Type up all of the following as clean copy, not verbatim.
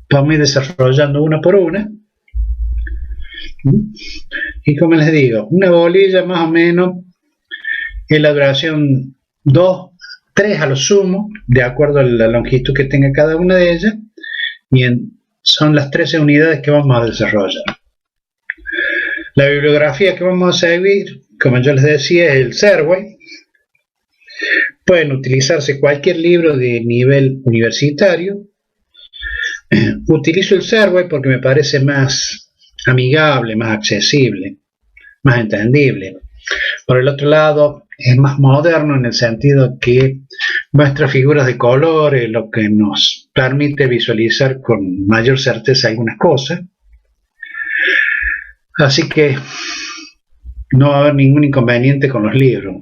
vamos a ir desarrollando una por una. Y como les digo, una bolilla más o menos es la duración 2, 3 a lo sumo, de acuerdo a la longitud que tenga cada una de ellas, y son las 13 unidades que vamos a desarrollar. La bibliografía que vamos a seguir, como yo les decía, es el Serway. Pueden utilizarse cualquier libro de nivel universitario. Utilizo el Serway porque me parece más amigable, más accesible, más entendible. Por el otro lado, es más moderno en el sentido que muestra figuras de colores, lo que nos permite visualizar con mayor certeza algunas cosas. Así que no va a haber ningún inconveniente con los libros.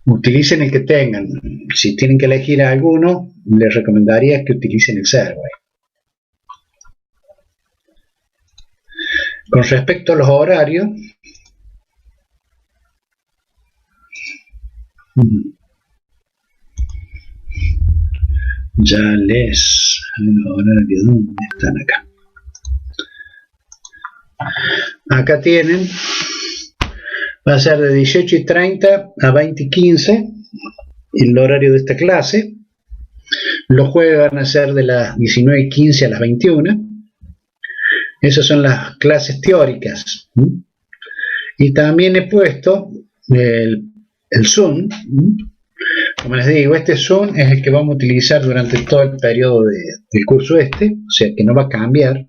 Utilicen el que tengan. Si tienen que elegir alguno, les recomendaría que utilicen el Serway. Con respecto a los horarios, ya les... los horarios, ¿dónde están acá? Acá tienen, va a ser de 18:30 a 20:15 el horario de esta clase. Los jueves van a ser de las 19:15 a las 21. Esas son las clases teóricas. Y también he puesto el Zoom. Como les digo, este Zoom es el que vamos a utilizar durante todo el periodo del curso o sea que no va a cambiar.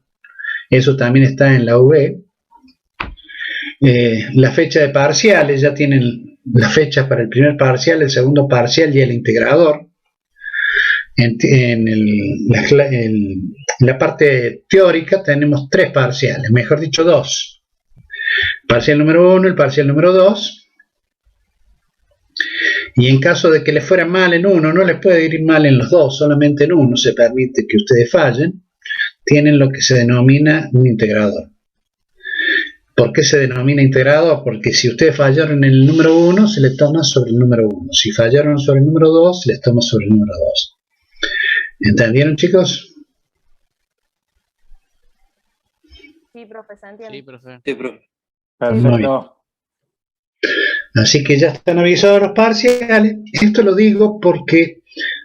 Eso también está en la UB. La fecha de parciales, ya tienen las fechas para el primer parcial, el segundo parcial y el integrador. En la parte teórica tenemos 3 parciales, mejor dicho 2. Parcial número 1, el parcial número 2. Y en caso de que les fuera mal en uno, no les puede ir mal en los dos, solamente en uno se permite que ustedes fallen. Tienen lo que se denomina un integrador. ¿Por qué se denomina integrador? Porque si ustedes fallaron en el número 1, se les toma sobre el número 1. Si fallaron sobre el número 2, se les toma sobre el número 2. ¿Entendieron, chicos? Sí, profe, ¿se entiende? Sí, profe. Sí, profe. Perfecto. Así que ya están avisados los parciales. Esto lo digo porque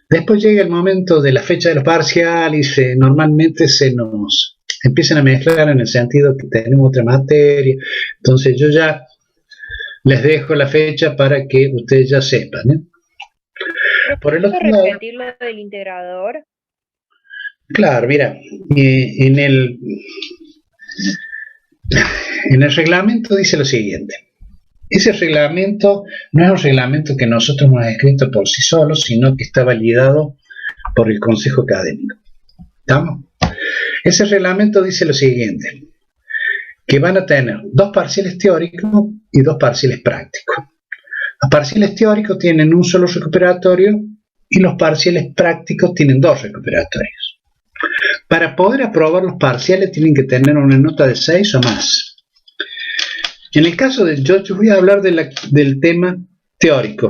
después llega el momento de la fecha de los parciales y normalmente se nos empiezan a mezclar en el sentido que tenemos otra materia. Entonces yo ya les dejo la fecha para que ustedes ya sepan, ¿eh? Por el otro lado, repetir lo del integrador? Claro, mira, en el reglamento dice lo siguiente. Ese reglamento no es un reglamento que nosotros hemos escrito por sí solos, sino que está validado por el Consejo Académico. ¿Estamos? Ese reglamento dice lo siguiente, que van a tener 2 parciales teóricos y 2 parciales prácticos. Los parciales teóricos tienen un solo recuperatorio y los parciales prácticos tienen 2 recuperatorios. Para poder aprobar los parciales tienen que tener una nota de 6 o más. En el caso de yo voy a hablar del tema teórico.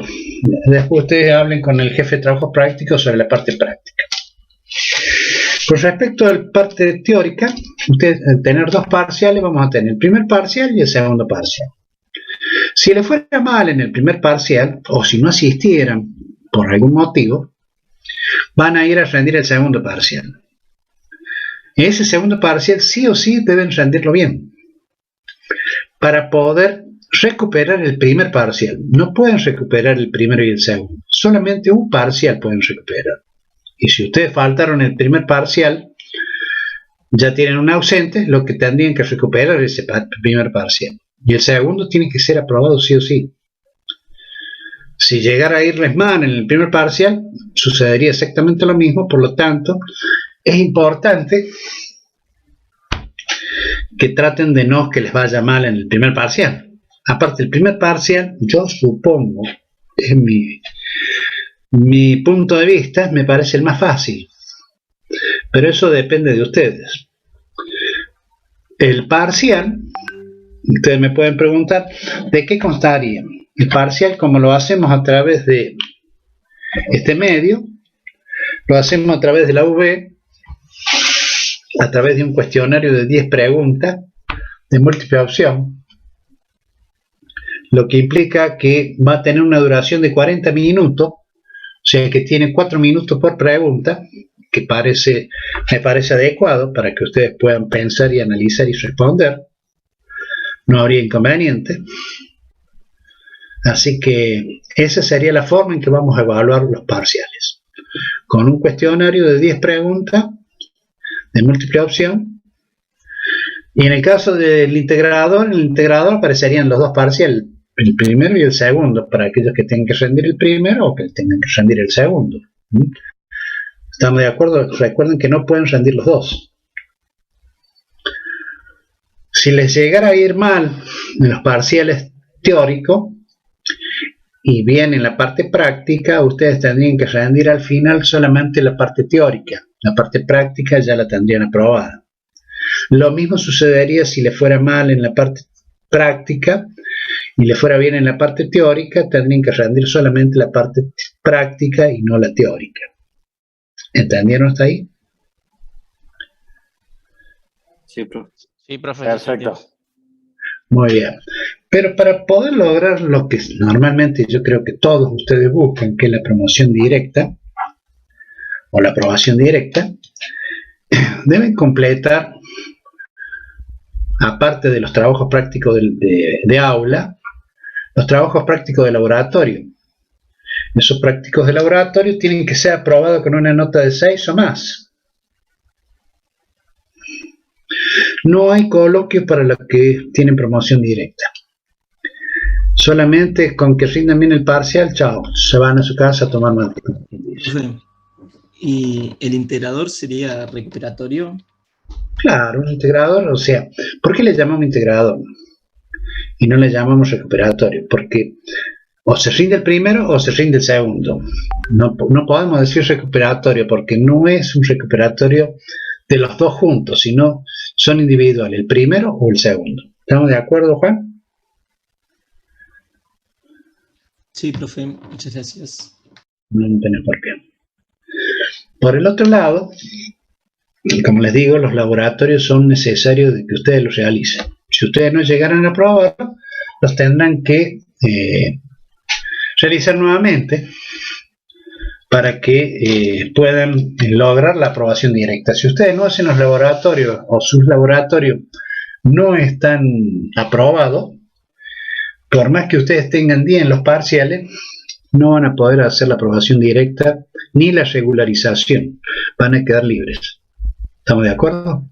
Después ustedes hablen con el jefe de trabajo práctico sobre la parte práctica. Con respecto a la parte teórica, ustedes al tener 2 parciales vamos a tener el primer parcial y el segundo parcial. Si les fuera mal en el primer parcial, o si no asistieran por algún motivo, van a ir a rendir el segundo parcial. Ese segundo parcial sí o sí deben rendirlo bien para poder recuperar el primer parcial. No pueden recuperar el primero y el segundo, solamente un parcial pueden recuperar. Y si ustedes faltaron el primer parcial, ya tienen un ausente, lo que tendrían que recuperar es ese primer parcial. Y el segundo tiene que ser aprobado sí o sí. Si llegara a irles mal en el primer parcial, sucedería exactamente lo mismo. Por lo tanto, es importante que traten de no que les vaya mal en el primer parcial. Aparte, el primer parcial, yo supongo, es mi punto de vista, me parece el más fácil. Pero eso depende de ustedes. El parcial, ustedes me pueden preguntar, ¿de qué constaría? El parcial, como lo hacemos a través de este medio, lo hacemos a través de la UB, a través de un cuestionario de 10 preguntas de múltiple opción, lo que implica que va a tener una duración de 40 minutos, o sea que tiene 4 minutos por pregunta, que me parece adecuado para que ustedes puedan pensar y analizar y responder. No habría inconveniente. Así que esa sería la forma en que vamos a evaluar los parciales, con un cuestionario de 10 preguntas de múltiple opción. Y en el caso del integrador, en el integrador aparecerían los dos parciales, el primero y el segundo, para aquellos que tengan que rendir el primero o que tengan que rendir el segundo. ¿Estamos de acuerdo? Recuerden que no pueden rendir los dos. Si les llegara a ir mal en los parciales teóricos y bien en la parte práctica, ustedes tendrían que rendir al final solamente la parte teórica. La parte práctica ya la tendrían aprobada. Lo mismo sucedería si le fuera mal en la parte práctica y le fuera bien en la parte teórica, tendrían que rendir solamente la parte práctica y no la teórica. ¿Entendieron hasta ahí? Sí, profe. Sí, profe. Perfecto. Muy bien. Pero para poder lograr lo que normalmente yo creo que todos ustedes buscan, que es la promoción directa o la aprobación directa, deben completar, aparte de los trabajos prácticos de aula, los trabajos prácticos de laboratorio. Esos prácticos de laboratorio tienen que ser aprobados con una nota de 6 o más. No hay coloquio para los que tienen promoción directa. Solamente con que rindan bien el parcial, chao, se van a su casa a tomar mate. ¿Y el integrador sería recuperatorio? Claro, un integrador, o sea, ¿por qué le llamamos integrador? Y no le llamamos recuperatorio, porque o se rinde el primero o se rinde el segundo. No podemos decir recuperatorio, porque no es un recuperatorio de los dos juntos, sino son individuales, el primero o el segundo. ¿Estamos de acuerdo, Juan? Sí, profe, muchas gracias. No tenés por qué. Por el otro lado, como les digo, los laboratorios son necesarios de que ustedes los realicen. Si ustedes no llegaran a aprobarlo, los tendrán que realizar nuevamente para que puedan lograr la aprobación directa. Si ustedes no hacen los laboratorios o sus laboratorios no están aprobados, por más que ustedes tengan 10 en los parciales, no van a poder hacer la aprobación directa ni la regularización. Van a quedar libres. ¿Estamos de acuerdo?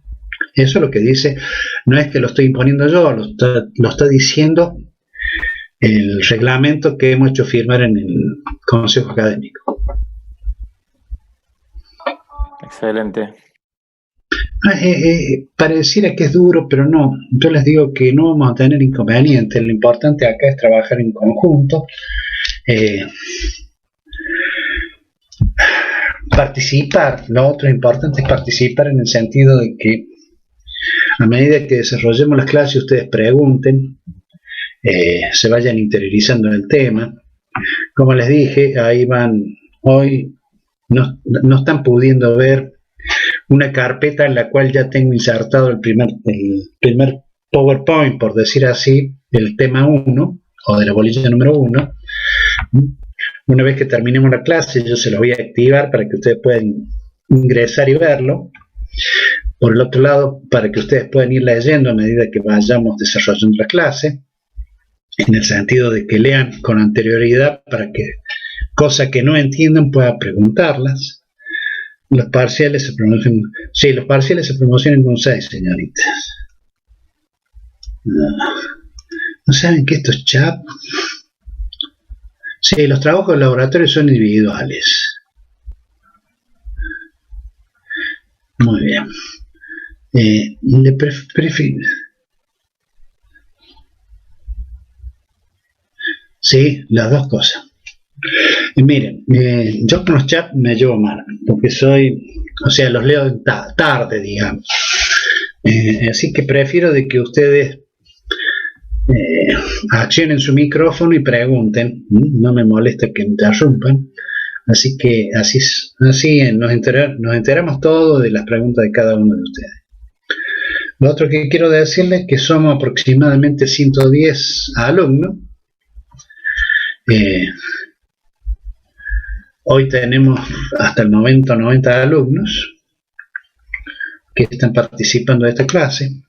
Eso es lo que dice, no es que lo estoy imponiendo yo, lo está diciendo el reglamento que hemos hecho firmar en el Consejo Académico. Excelente. Pareciera que es duro, pero no. Yo les digo que no vamos a tener inconvenientes. Lo importante acá es trabajar en conjunto. Participar. Lo otro importante es participar en el sentido de que a medida que desarrollemos las clases ustedes pregunten, se vayan interiorizando en el tema. Como les dije, ahí van, hoy no están pudiendo ver una carpeta en la cual ya tengo insertado el primer PowerPoint, por decir así, del tema 1 o de la bolilla número 1. Una vez que terminemos la clase yo se los voy a activar para que ustedes puedan ingresar y verlo. Por el otro lado, para que ustedes puedan ir leyendo a medida que vayamos desarrollando la clase, en el sentido de que lean con anterioridad para que cosas que no entiendan puedan preguntarlas. Los parciales se promocionan. Sí, los parciales se promocionan con 6, señoritas. ¿No saben que esto es chat? Sí, los trabajos de laboratorio son individuales. Muy bien. Sí, las dos cosas. Miren, yo con los chats me llevo mal, porque los leo tarde, digamos. Así que prefiero de que ustedes accionen su micrófono y pregunten. No me molesta que interrumpan, Así que así nos enteramos todos de las preguntas de cada uno de ustedes. Lo otro que quiero decirles es que somos aproximadamente 110 alumnos. Hoy tenemos hasta el momento 90 alumnos que están participando de esta clase.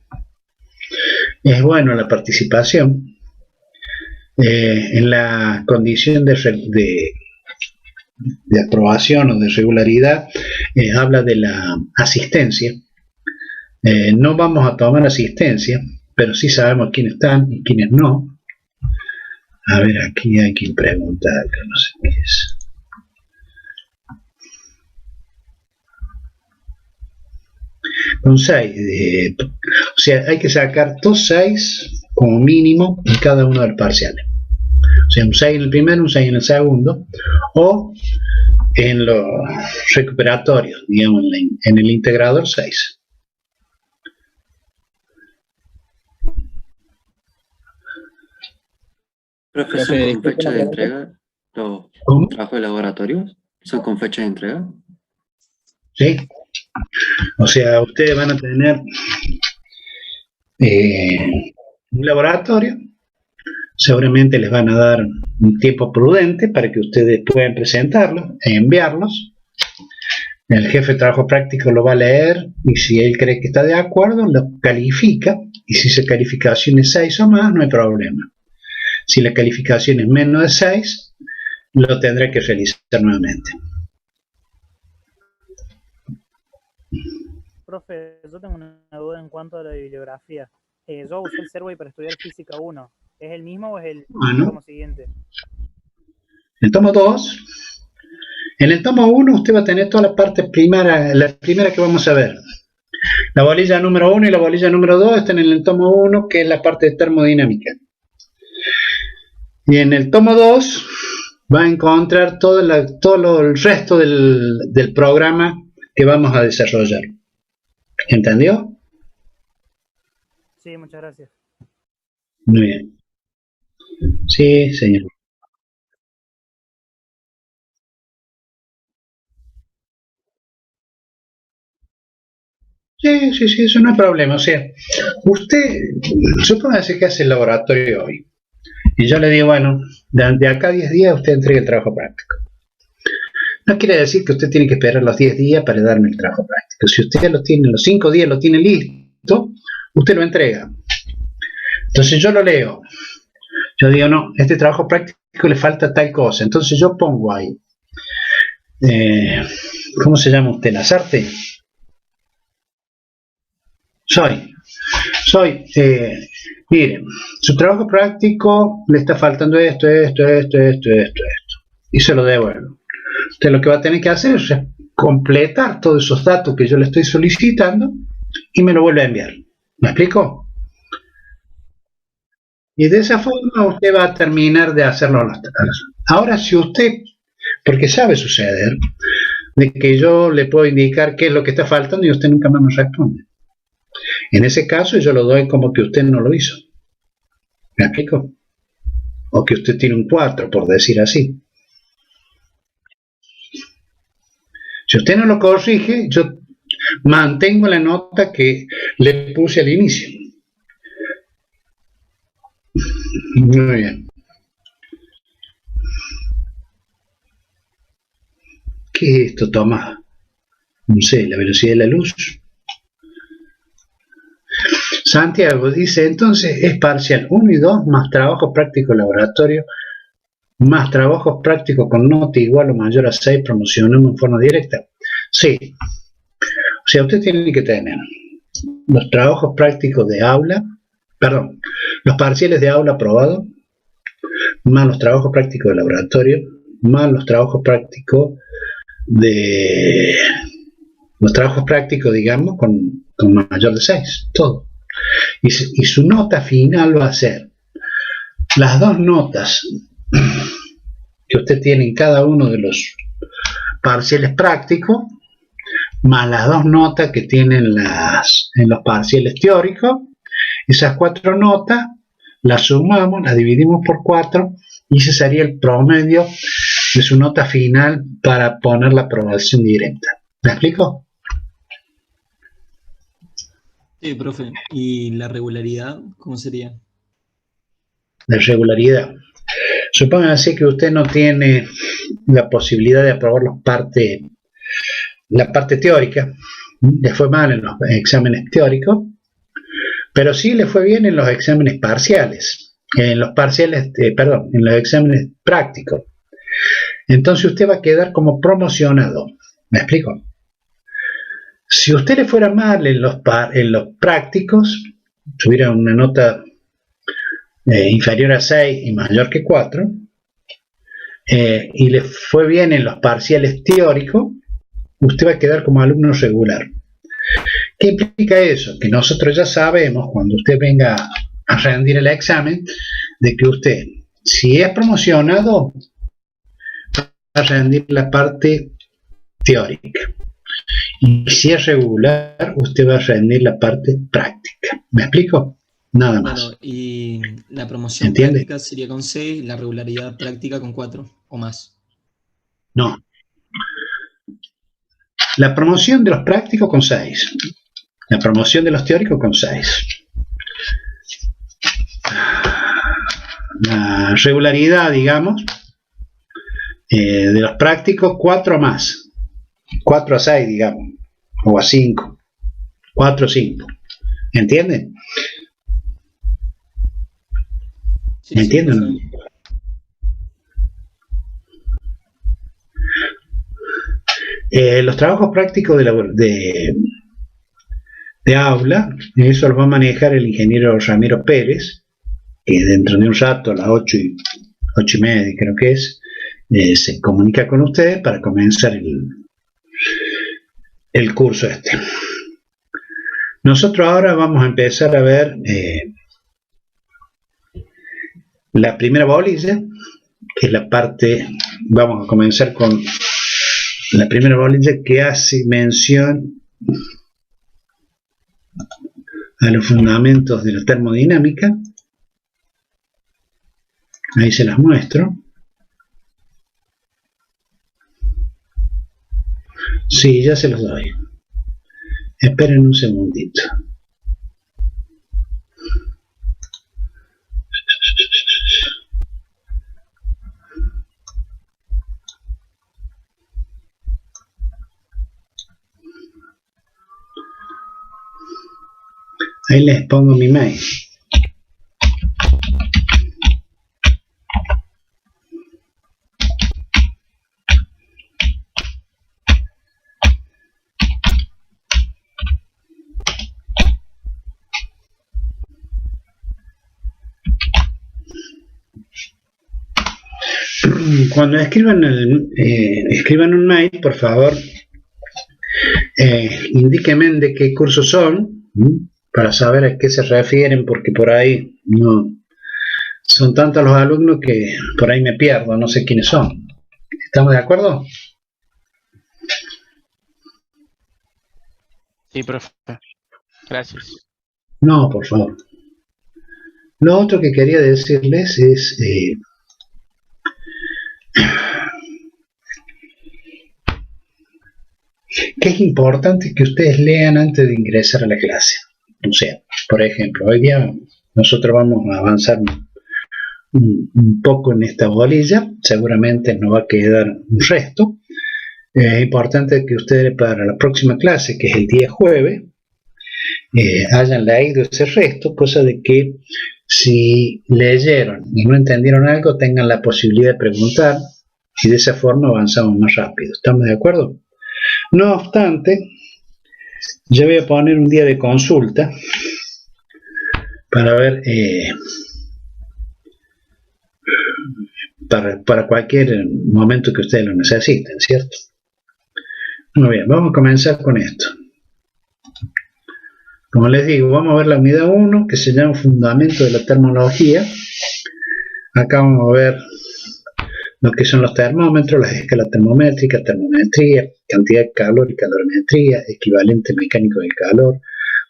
Es bueno la participación. En la condición de aprobación o de regularidad, habla de la asistencia. No vamos a tomar asistencia, pero sí sabemos quiénes están y quiénes no. A ver, aquí hay quien pregunta algo, no sé qué es. Con 6, o sea, hay que sacar 2 6 como mínimo en cada uno de los parciales. O sea, un 6 en el primero, un 6 en el segundo, o en los recuperatorios, digamos, en el integrador 6. ¿Profesor, con fecha de entrega los trabajos de laboratorio? ¿Son con fecha de entrega? Sí. O sea, ustedes van a tener un laboratorio. Seguramente les van a dar un tiempo prudente para que ustedes puedan presentarlos e enviarlos. El jefe de trabajo práctico lo va a leer y si él cree que está de acuerdo, lo califica. Y si su calificación es 6 o más, no hay problema. Si la calificación es menos de 6, lo tendré que realizar nuevamente. Profe, yo tengo una duda en cuanto a la bibliografía. Yo usé el Serway para estudiar Física 1. ¿Es el mismo o es el tomo siguiente? El tomo 2. En el tomo 1 usted va a tener toda la parte primera, la primera que vamos a ver. La bolilla número 1 y la bolilla número 2 están en el tomo 1, que es la parte de termodinámica. Y en el tomo 2 va a encontrar todo el resto del programa que vamos a desarrollar. ¿Entendió? Sí, muchas gracias. Muy bien. Sí, señor. Sí, eso no es problema. O sea, usted, supóngase que hace el laboratorio hoy. Y yo le digo, bueno, de acá a 10 días usted entrega el trabajo práctico. No quiere decir que usted tiene que esperar los 10 días para darme el trabajo práctico. Si usted lo tiene, los 5 días lo tiene listo, usted lo entrega. Entonces yo lo leo. Yo digo, no, este trabajo práctico le falta tal cosa. Entonces yo pongo ahí. ¿Cómo se llama usted? ¿Lazarte? Mire, su trabajo práctico le está faltando esto. Y se lo devuelvo. Usted lo que va a tener que hacer es completar todos esos datos que yo le estoy solicitando y me lo vuelve a enviar. ¿Me explico? Y de esa forma usted va a terminar de hacerlo los trabajos. Ahora, si usted, porque sabe suceder, de que yo le puedo indicar qué es lo que está faltando y usted nunca más me responde. En ese caso yo lo doy como que usted no lo hizo. ¿Me explico? O que usted tiene un 4, por decir así. Si usted no lo corrige, yo mantengo la nota que le puse al inicio. Muy bien. ¿Qué es esto, Tomás? No sé, la velocidad de la luz. Santiago dice, entonces es parcial 1 y 2 más trabajo práctico laboratorio más trabajos prácticos con nota igual o mayor a 6 promocionamos en forma directa. Sí. O sea, usted tiene que tener los trabajos prácticos de aula, perdón, los parciales de aula aprobados, más los trabajos prácticos de laboratorio, más los trabajos prácticos digamos, con mayor de 6, todo. Y su nota final va a ser las 2 notas que usted tiene en cada uno de los parciales prácticos, más las 2 notas que tienen en los parciales teóricos. Esas 4 notas las sumamos, las dividimos por 4 y ese sería el promedio de su nota final para poner la aprobación directa. ¿Me explico? Sí, profe. ¿Y la regularidad cómo sería? La regularidad. Supóngase que usted no tiene la posibilidad de aprobar la parte teórica, le fue mal en los exámenes teóricos, pero sí le fue bien en los exámenes parciales, en los exámenes prácticos. Entonces usted va a quedar como promocionado. ¿Me explico? Si usted le fuera mal en los prácticos, tuviera una nota inferior a 6 y mayor que 4, y le fue bien en los parciales teóricos, usted va a quedar como alumno regular. ¿Qué implica eso? Que nosotros ya sabemos, cuando usted venga a rendir el examen, de que usted, si es promocionado, va a rendir la parte teórica. Y si es regular, usted va a rendir la parte práctica. ¿Me explico? Nada más. Bueno, y la promoción ¿Entiende? práctica sería con 6, la regularidad práctica con 4 o más. No. La promoción de los prácticos con 6. La promoción de los teóricos con 6. La regularidad, digamos, de los prácticos 4 más. 4 a 6, digamos. O a 5. 4 o 5. ¿Entienden? Sí, ¿Me entienden? Sí, Los trabajos prácticos de aula, eso los va a manejar el ingeniero Ramiro Pérez, que dentro de un rato, a las 8:30 creo que es, se comunica con ustedes para comenzar el curso este. Nosotros ahora vamos a empezar a ver la primera bolilla, que es la parte, vamos a comenzar con la primera bolilla que hace mención a los fundamentos de la termodinámica. Ahí se las muestro. Sí, ya se los doy. Esperen un segundito. Ahí les pongo mi mail. Cuando escriban un mail, por favor, indíquenme de qué cursos son, para saber a qué se refieren, porque por ahí no son tantos los alumnos que por ahí me pierdo, no sé quiénes son. ¿Estamos de acuerdo? Sí, profe. Gracias. No, por favor. Lo otro que quería decirles es que es importante que ustedes lean antes de ingresar a la clase. O sea, por ejemplo, hoy día nosotros vamos a avanzar un poco en esta bolilla, seguramente nos va a quedar un resto. Es importante que ustedes para la próxima clase, que es el día jueves, hayan leído ese resto, cosa de que si leyeron y no entendieron algo, tengan la posibilidad de preguntar y de esa forma avanzamos más rápido. ¿Estamos de acuerdo? No obstante, yo voy a poner un día de consulta para ver para cualquier momento que ustedes lo necesiten, ¿cierto? Muy bien, vamos a comenzar con esto. Como les digo, vamos a ver la unidad 1, que se llama Fundamento de la Termología. Acá vamos a ver lo que son los termómetros, las escalas termométricas, termometría, cantidad de calor y calorimetría, equivalente mecánico del calor,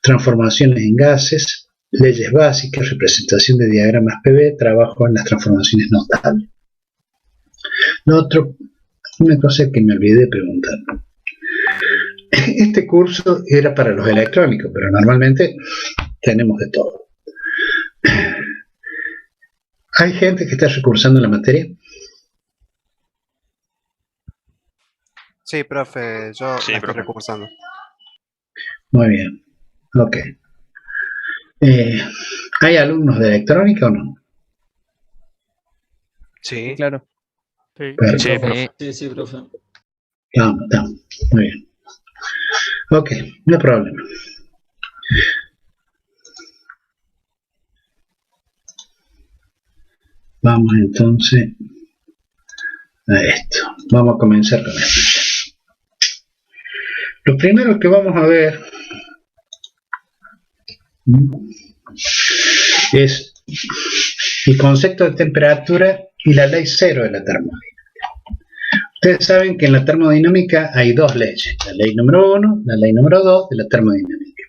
transformaciones en gases, leyes básicas, representación de diagramas PV, trabajo en las transformaciones notables. Lo otro, una cosa que me olvidé de preguntar. Este curso era para los electrónicos, pero normalmente tenemos de todo. ¿Hay gente que está recursando la materia? Sí, profe, yo Sí, la estoy profe. recursando. Muy bien. Ok. ¿Hay alumnos de electrónica o no? Sí. Claro. Perfecto. Sí, profe. Sí, profe. Estamos. Muy bien. Ok, no hay problema. Vamos entonces a esto. Vamos a comenzar con esto. Lo primero que vamos a ver es el concepto de temperatura y la ley cero de la termodinámica. Ustedes saben que en la termodinámica hay dos leyes, la ley número 1, la ley número 2 de la termodinámica.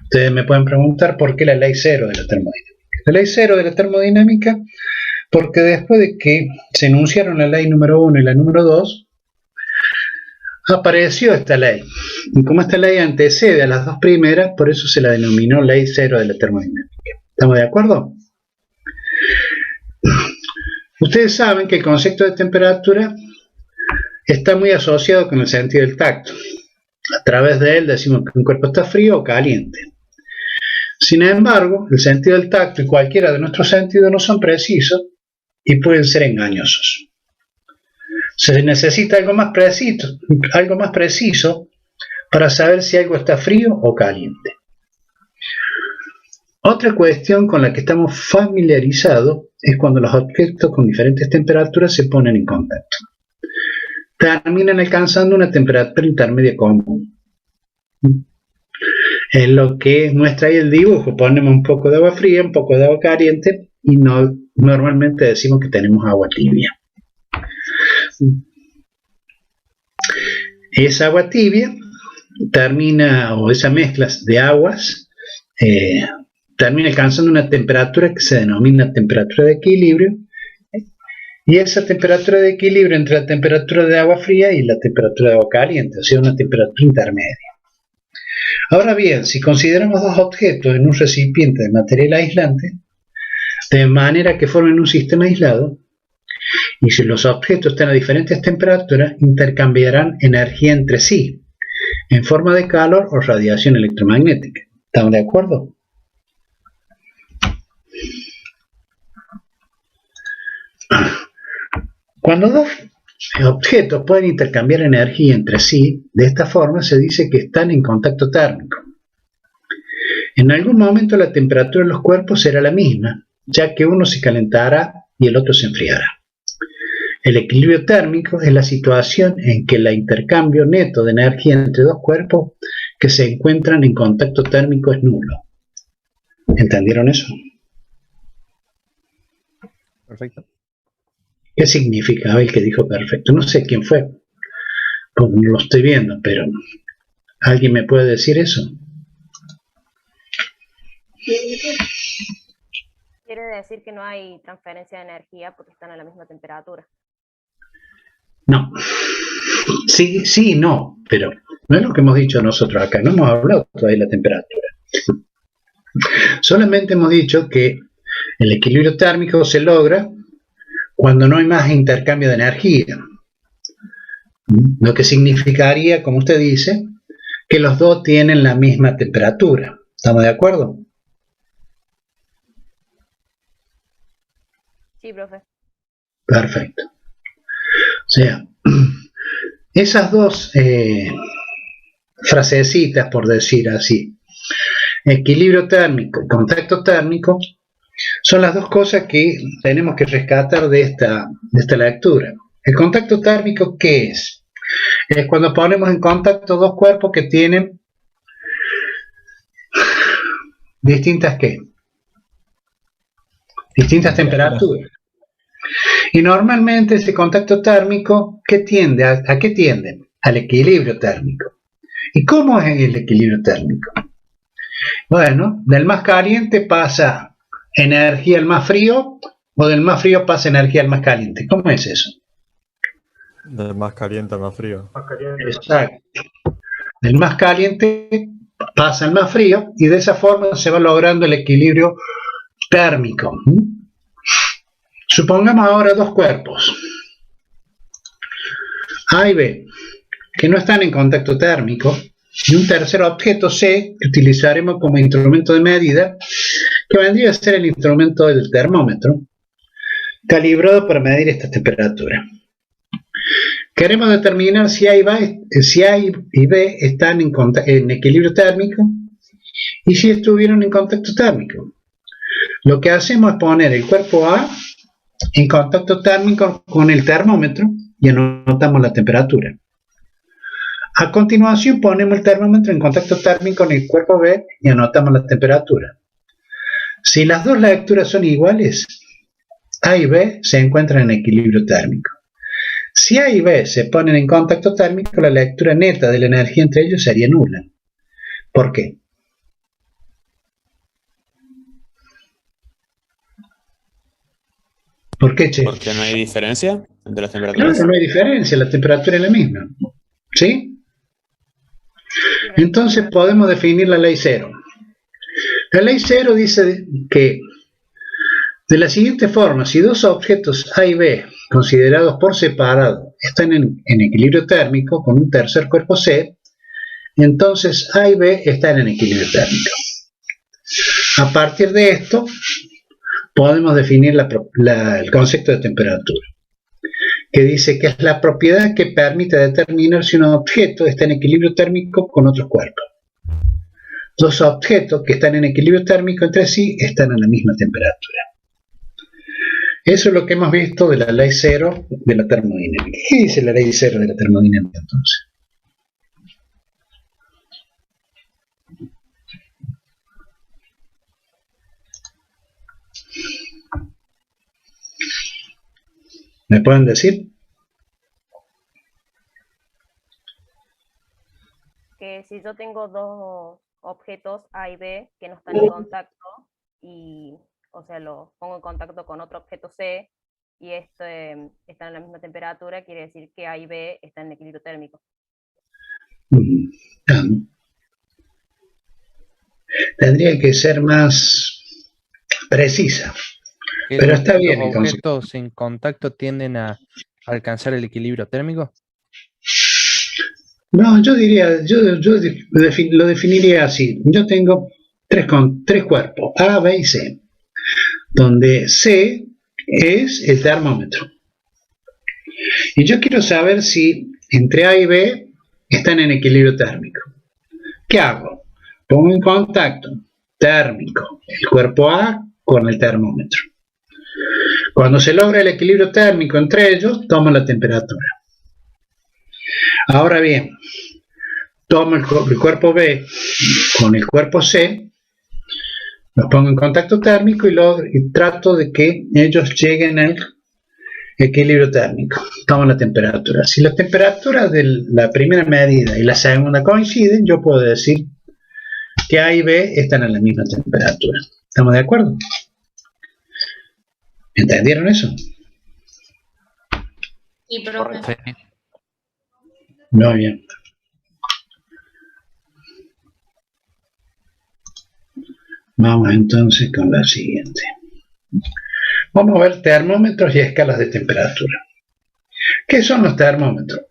Ustedes me pueden preguntar por qué la ley cero de la termodinámica. La ley cero de la termodinámica, porque después de que se enunciaron la ley número 1 y la número 2, apareció esta ley. Y como esta ley antecede a las dos primeras, por eso se la denominó ley cero de la termodinámica. ¿Estamos de acuerdo? Ustedes saben que el concepto de temperatura está muy asociado con el sentido del tacto. A través de él decimos que un cuerpo está frío o caliente. Sin embargo, el sentido del tacto y cualquiera de nuestros sentidos no son precisos y pueden ser engañosos. Se necesita algo más preciso para saber si algo está frío o caliente. Otra cuestión con la que estamos familiarizados es cuando los objetos con diferentes temperaturas se ponen en contacto. Terminan alcanzando una temperatura intermedia común. Es lo que muestra ahí el dibujo. Ponemos un poco de agua fría, un poco de agua caliente y normalmente decimos que tenemos agua tibia. Esa agua tibia termina, o esa mezcla de aguas, termina alcanzando una temperatura que se denomina temperatura de equilibrio. Y esa temperatura de equilibrio entre la temperatura de agua fría y la temperatura de agua caliente, o sea, una temperatura intermedia. Ahora bien, si consideramos dos objetos en un recipiente de material aislante, de manera que formen un sistema aislado, y si los objetos están a diferentes temperaturas, intercambiarán energía entre sí, en forma de calor o radiación electromagnética. ¿Estamos de acuerdo? Cuando dos objetos pueden intercambiar energía entre sí, de esta forma se dice que están en contacto térmico. En algún momento la temperatura de los cuerpos será la misma, ya que uno se calentará y el otro se enfriará. El equilibrio térmico es la situación en que el intercambio neto de energía entre dos cuerpos que se encuentran en contacto térmico es nulo. ¿Entendieron eso? Perfecto. ¿Qué significa el que dijo perfecto? No sé quién fue, porque no lo estoy viendo, pero ¿alguien me puede decir eso? Quiere decir que no hay transferencia de energía porque están a la misma temperatura. No. Sí, sí, no, pero no es lo que hemos dicho nosotros acá, no hemos hablado todavía de la temperatura. Solamente hemos dicho que el equilibrio térmico se logra cuando no hay más intercambio de energía. Lo que significaría, como usted dice, que los dos tienen la misma temperatura. ¿Estamos de acuerdo? Sí, profe. Perfecto. O sea, esas dos frasecitas, por decir así, equilibrio térmico, contacto térmico, son las dos cosas que tenemos que rescatar de esta lectura. El contacto térmico, ¿qué es? Es cuando ponemos en contacto dos cuerpos que tienen distintas temperaturas. Y normalmente ese contacto térmico, ¿qué tiende? ¿A qué tienden? Al equilibrio térmico. ¿Y cómo es el equilibrio térmico? Bueno, del más caliente pasa energía al más frío, o del más frío pasa energía al más caliente. ¿Cómo es eso? Del más caliente al más frío. Exacto. Del más caliente pasa al más frío y de esa forma se va logrando el equilibrio térmico. Supongamos ahora dos cuerpos, A y B, que no están en contacto térmico, y un tercer objeto C, que utilizaremos como instrumento de medida, que vendría a ser el instrumento del termómetro, calibrado para medir esta temperatura. Queremos determinar si A y B están en equilibrio térmico y si estuvieron en contacto térmico. Lo que hacemos es poner el cuerpo A en contacto térmico con el termómetro y anotamos la temperatura. A continuación ponemos el termómetro en contacto térmico con el cuerpo B y anotamos la temperatura. Si las dos lecturas son iguales, A y B se encuentran en equilibrio térmico. Si A y B se ponen en contacto térmico, la lectura neta de la energía entre ellos sería nula. ¿Por qué? ¿Por qué, Che? Porque no hay diferencia entre las temperaturas. No hay diferencia, la temperatura es la misma. ¿Sí? Entonces podemos definir la ley cero. La ley cero dice que de la siguiente forma, si dos objetos A y B, considerados por separado, están en equilibrio térmico con un tercer cuerpo C, entonces A y B están en equilibrio térmico. A partir de esto, podemos definir el concepto de temperatura, que dice que es la propiedad que permite determinar si un objeto está en equilibrio térmico con otros cuerpos. Dos objetos que están en equilibrio térmico entre sí están a la misma temperatura. Eso es lo que hemos visto de la ley cero de la termodinámica. ¿Qué dice la ley cero de la termodinámica entonces? ¿Me pueden decir? Que si yo tengo dos objetos A y B que no están en contacto y, o sea, los pongo en contacto con otro objeto C y están en la misma temperatura, quiere decir que A y B están en equilibrio térmico. Tendría que ser más precisa. Pero está bien. ¿Los objetos en contacto tienden a alcanzar el equilibrio térmico? No, yo diría, yo lo definiría así. Yo tengo tres cuerpos, A, B y C, donde C es el termómetro. Y yo quiero saber si entre A y B están en equilibrio térmico. ¿Qué hago? Pongo en contacto térmico el cuerpo A con el termómetro. Cuando se logra el equilibrio térmico entre ellos, tomo la temperatura. Ahora bien, tomo el cuerpo B con el cuerpo C, los pongo en contacto térmico y trato de que ellos lleguen al equilibrio térmico. Tomo la temperatura. Si la temperatura de la primera medida y la segunda coinciden, yo puedo decir que A y B están a la misma temperatura. ¿Estamos de acuerdo? ¿Entendieron eso? Sí, profe. Muy bien. Vamos entonces con la siguiente. Vamos a ver termómetros y escalas de temperatura. ¿Qué son los termómetros?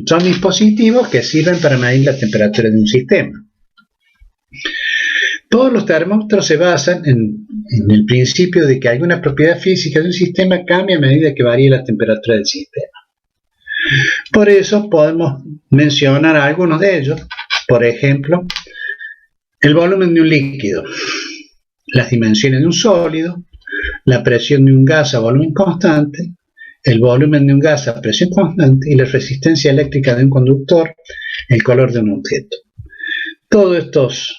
Son dispositivos que sirven para medir la temperatura de un sistema. Todos los termómetros se basan en el principio de que alguna propiedad física de un sistema cambia a medida que varía la temperatura del sistema. Por eso podemos mencionar algunos de ellos. Por ejemplo, el volumen de un líquido, las dimensiones de un sólido, la presión de un gas a volumen constante, el volumen de un gas a presión constante y la resistencia eléctrica de un conductor, el color de un objeto. Todas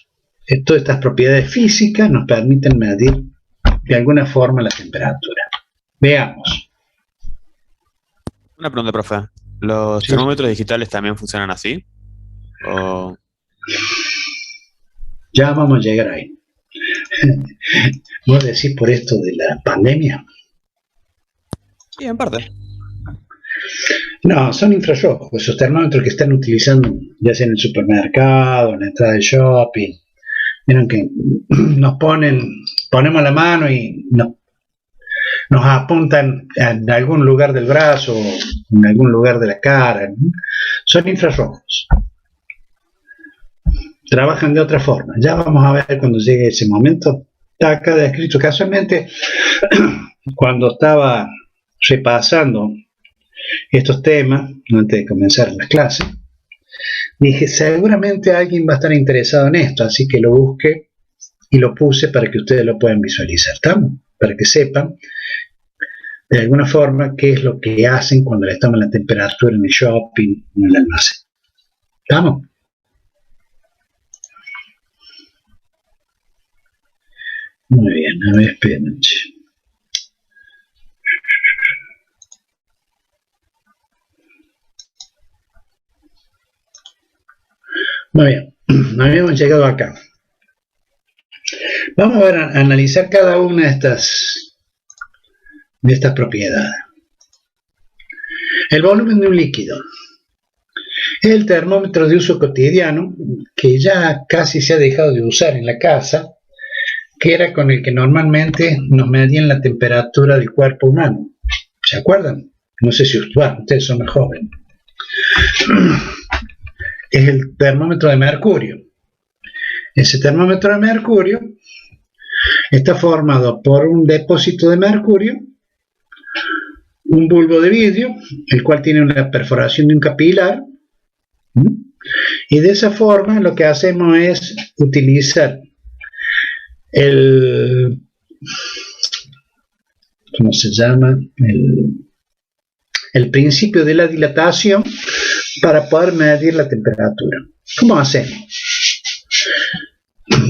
estas propiedades físicas nos permiten medir de alguna forma la temperatura. Veamos. Una pregunta, profe. ¿Los termómetros digitales también funcionan así? ¿O... Ya vamos a llegar ahí. ¿Vos decís por esto de la pandemia? Sí, en parte. No, son infrarrojos, esos termómetros que están utilizando ya sea en el supermercado, en la entrada de shopping. Miren que nos ponemos la mano y nos apuntan en algún lugar del brazo, en algún lugar de la cara, ¿no? Son infrarrojos. Trabajan de otra forma. Ya vamos a ver cuando llegue ese momento. Está acá descrito casualmente cuando estaba repasando estos temas antes de comenzar las clases. Dije, seguramente alguien va a estar interesado en esto, así que lo busqué y lo puse para que ustedes lo puedan visualizar, ¿estamos? Para que sepan de alguna forma qué es lo que hacen cuando les toman la temperatura en el shopping o en el almacén. ¿Estamos? Muy bien, a ver, espérenme. Muy bien, habíamos llegado acá. Vamos a ver, a analizar cada una de estas propiedades. El volumen de un líquido es el termómetro de uso cotidiano que ya casi se ha dejado de usar en la casa, que era con el que normalmente nos medían la temperatura del cuerpo humano. ¿Se acuerdan? No sé si ustedes son más jóvenes. Es el termómetro de mercurio. Ese termómetro de mercurio está formado por un depósito de mercurio, un bulbo de vidrio, el cual tiene una perforación de un capilar, y de esa forma lo que hacemos es utilizar ¿cómo se llama? El principio de la dilatación para poder medir la temperatura. ¿Cómo hacemos?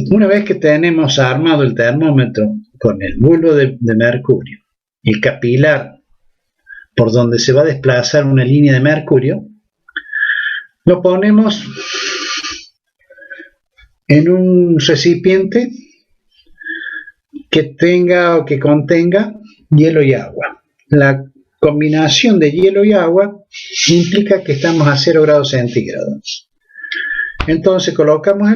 Una vez que tenemos armado el termómetro con el bulbo de mercurio y el capilar por donde se va a desplazar una línea de mercurio, lo ponemos en un recipiente que tenga o que contenga hielo y agua. La combinación de hielo y agua implica que estamos a 0 grados centígrados. Entonces colocamos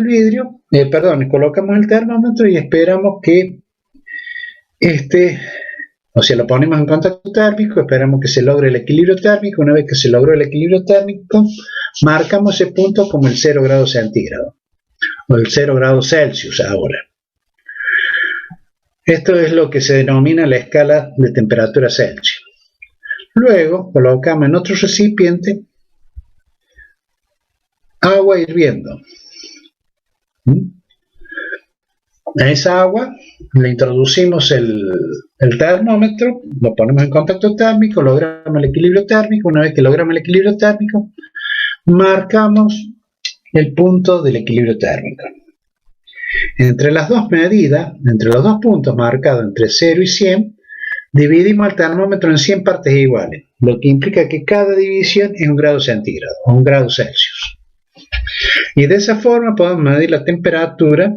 colocamos el termómetro y esperamos que lo ponemos en contacto térmico, esperamos que se logre el equilibrio térmico. Una vez que se logró el equilibrio térmico, marcamos ese punto como el 0 grados centígrados o el 0 grados Celsius ahora. Esto es lo que se denomina la escala de temperatura Celsius. Luego colocamos en otro recipiente agua hirviendo. A esa agua le introducimos el termómetro, lo ponemos en contacto térmico, logramos el equilibrio térmico. Una vez que logramos el equilibrio térmico, marcamos el punto del equilibrio térmico. Entre las dos medidas, entre los dos puntos marcados entre 0 y 100, dividimos el termómetro en 100 partes iguales, lo que implica que cada división es 1 grado centígrado o 1 grado Celsius. Y de esa forma podemos medir la temperatura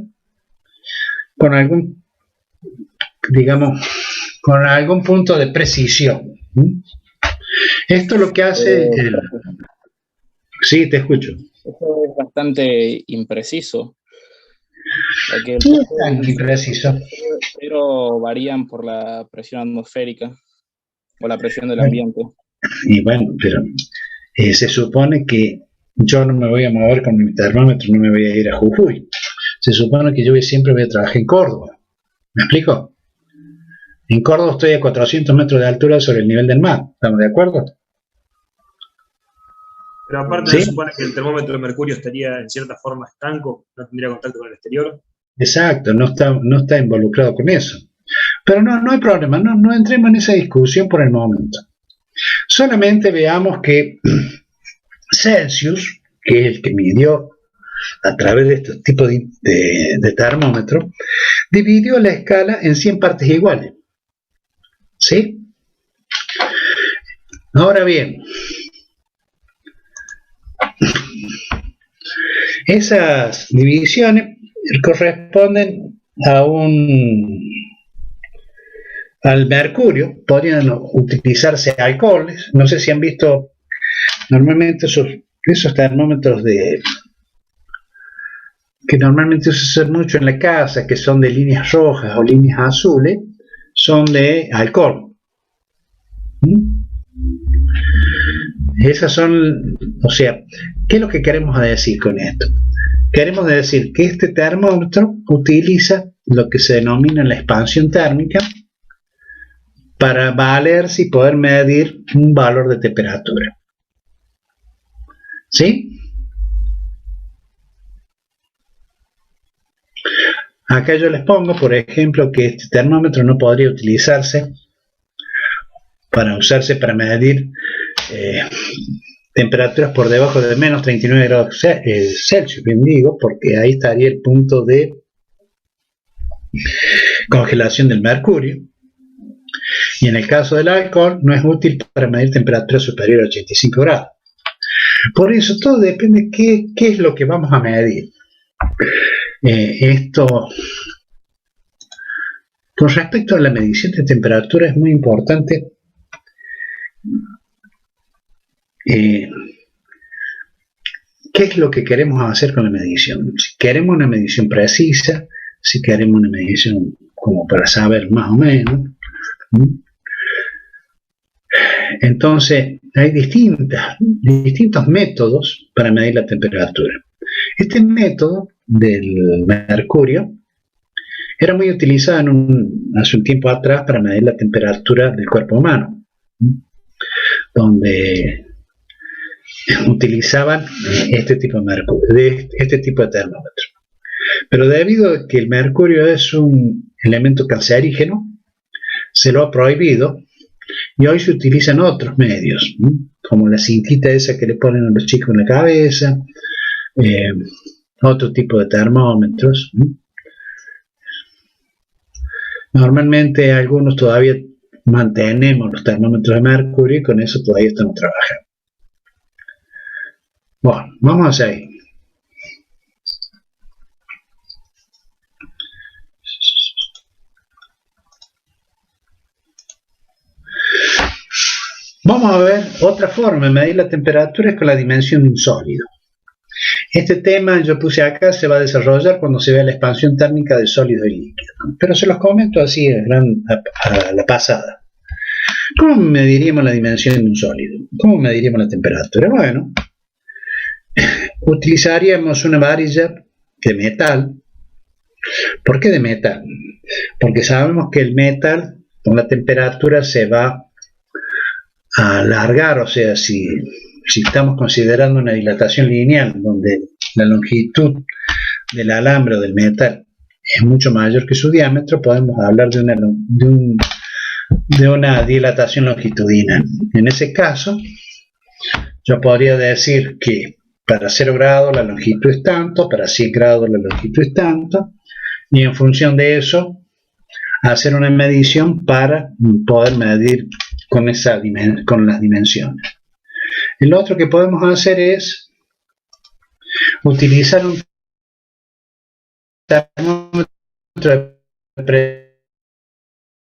con algún, con algún punto de precisión. Esto es lo que hace Sí, te escucho. Eso es bastante impreciso. No es tan impreciso. Pero varían por la presión atmosférica o la presión del ambiente. Y bueno, pero se supone que yo no me voy a mover con mi termómetro, no me voy a ir a Jujuy. Se supone que yo siempre voy a trabajar en Córdoba. ¿Me explico? En Córdoba estoy a 400 metros de altura sobre el nivel del mar. ¿Estamos de acuerdo? Pero aparte, ¿sí? Se supone que el termómetro de mercurio estaría en cierta forma estanco, no tendría contacto con el exterior. Exacto, no está involucrado con eso. Pero no hay problema, no entremos en esa discusión por el momento. Solamente veamos que Celsius, que es el que midió a través de estos tipos de termómetro, dividió la escala en 100 partes iguales. ¿Sí? Ahora bien, esas divisiones corresponden al mercurio. Podrían utilizarse alcoholes. No sé si han visto Normalmente esos termómetros que normalmente se usan mucho en la casa, que son de líneas rojas o líneas azules, son de alcohol. Esas son, o sea, ¿qué es lo que queremos decir con esto? Queremos decir que este termómetro utiliza lo que se denomina la expansión térmica para valerse y poder medir un valor de temperatura. ¿Sí? Acá yo les pongo, por ejemplo, que este termómetro no podría utilizarse para medir temperaturas por debajo de menos 39 grados Celsius, bien digo, porque ahí estaría el punto de congelación del mercurio. Y en el caso del alcohol no es útil para medir temperaturas superiores a 85 grados. Por eso todo depende de qué es lo que vamos a medir. Con respecto a la medición de temperatura es muy importante qué es lo que queremos hacer con la medición. Si queremos una medición precisa, si queremos una medición como para saber más o menos. Entonces hay distintos métodos para medir la temperatura. Este método del mercurio era muy utilizado hace un tiempo atrás para medir la temperatura del cuerpo humano, donde utilizaban este tipo de termómetro. Pero debido a que el mercurio es un elemento cancerígeno, se lo ha prohibido y hoy se utilizan otros medios, como la cintita esa que le ponen a los chicos en la cabeza, otro tipo de termómetros. Normalmente algunos todavía mantenemos los termómetros de mercurio y con eso todavía estamos trabajando. Bueno, vamos a seguir. Vamos a ver otra forma de medir la temperatura, es con la dimensión de un sólido. Este tema yo puse acá, se va a desarrollar cuando se vea la expansión térmica de sólido y líquido, pero se los comento así a la pasada. ¿Cómo mediríamos la dimensión de un sólido? ¿Cómo mediríamos la temperatura? Bueno, utilizaríamos una varilla de metal. ¿Por qué de metal? Porque sabemos que el metal con la temperatura se va a alargar, o sea, si estamos considerando una dilatación lineal donde la longitud del alambre o del metal es mucho mayor que su diámetro, podemos hablar de una dilatación longitudinal. En ese caso, yo podría decir que para 0 grados la longitud es tanto, para 100 grados la longitud es tanto, y en función de eso hacer una medición para poder medir con las dimensiones. Lo otro que podemos hacer es utilizar un termómetro de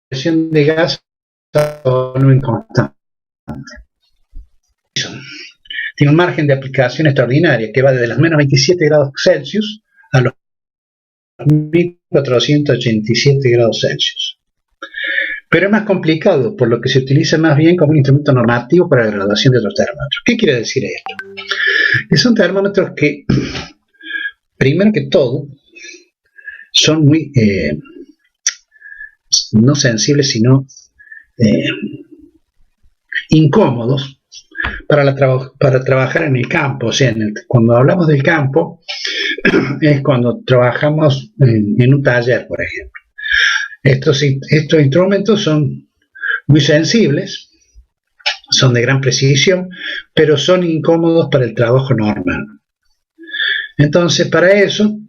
presión de gas a volumen constante. Tiene un margen de aplicación extraordinaria que va desde los menos 27 grados Celsius a los 1487 grados Celsius. Pero es más complicado, por lo que se utiliza más bien como un instrumento normativo para la graduación de otros termómetros. ¿Qué quiere decir esto? Que son termómetros que, primero que todo, son muy, no sensibles, sino incómodos para trabajar en el campo. O sea, cuando hablamos del campo, es cuando trabajamos en un taller, por ejemplo. Estos instrumentos son muy sensibles, son de gran precisión, pero son incómodos para el trabajo normal. Entonces, para eso,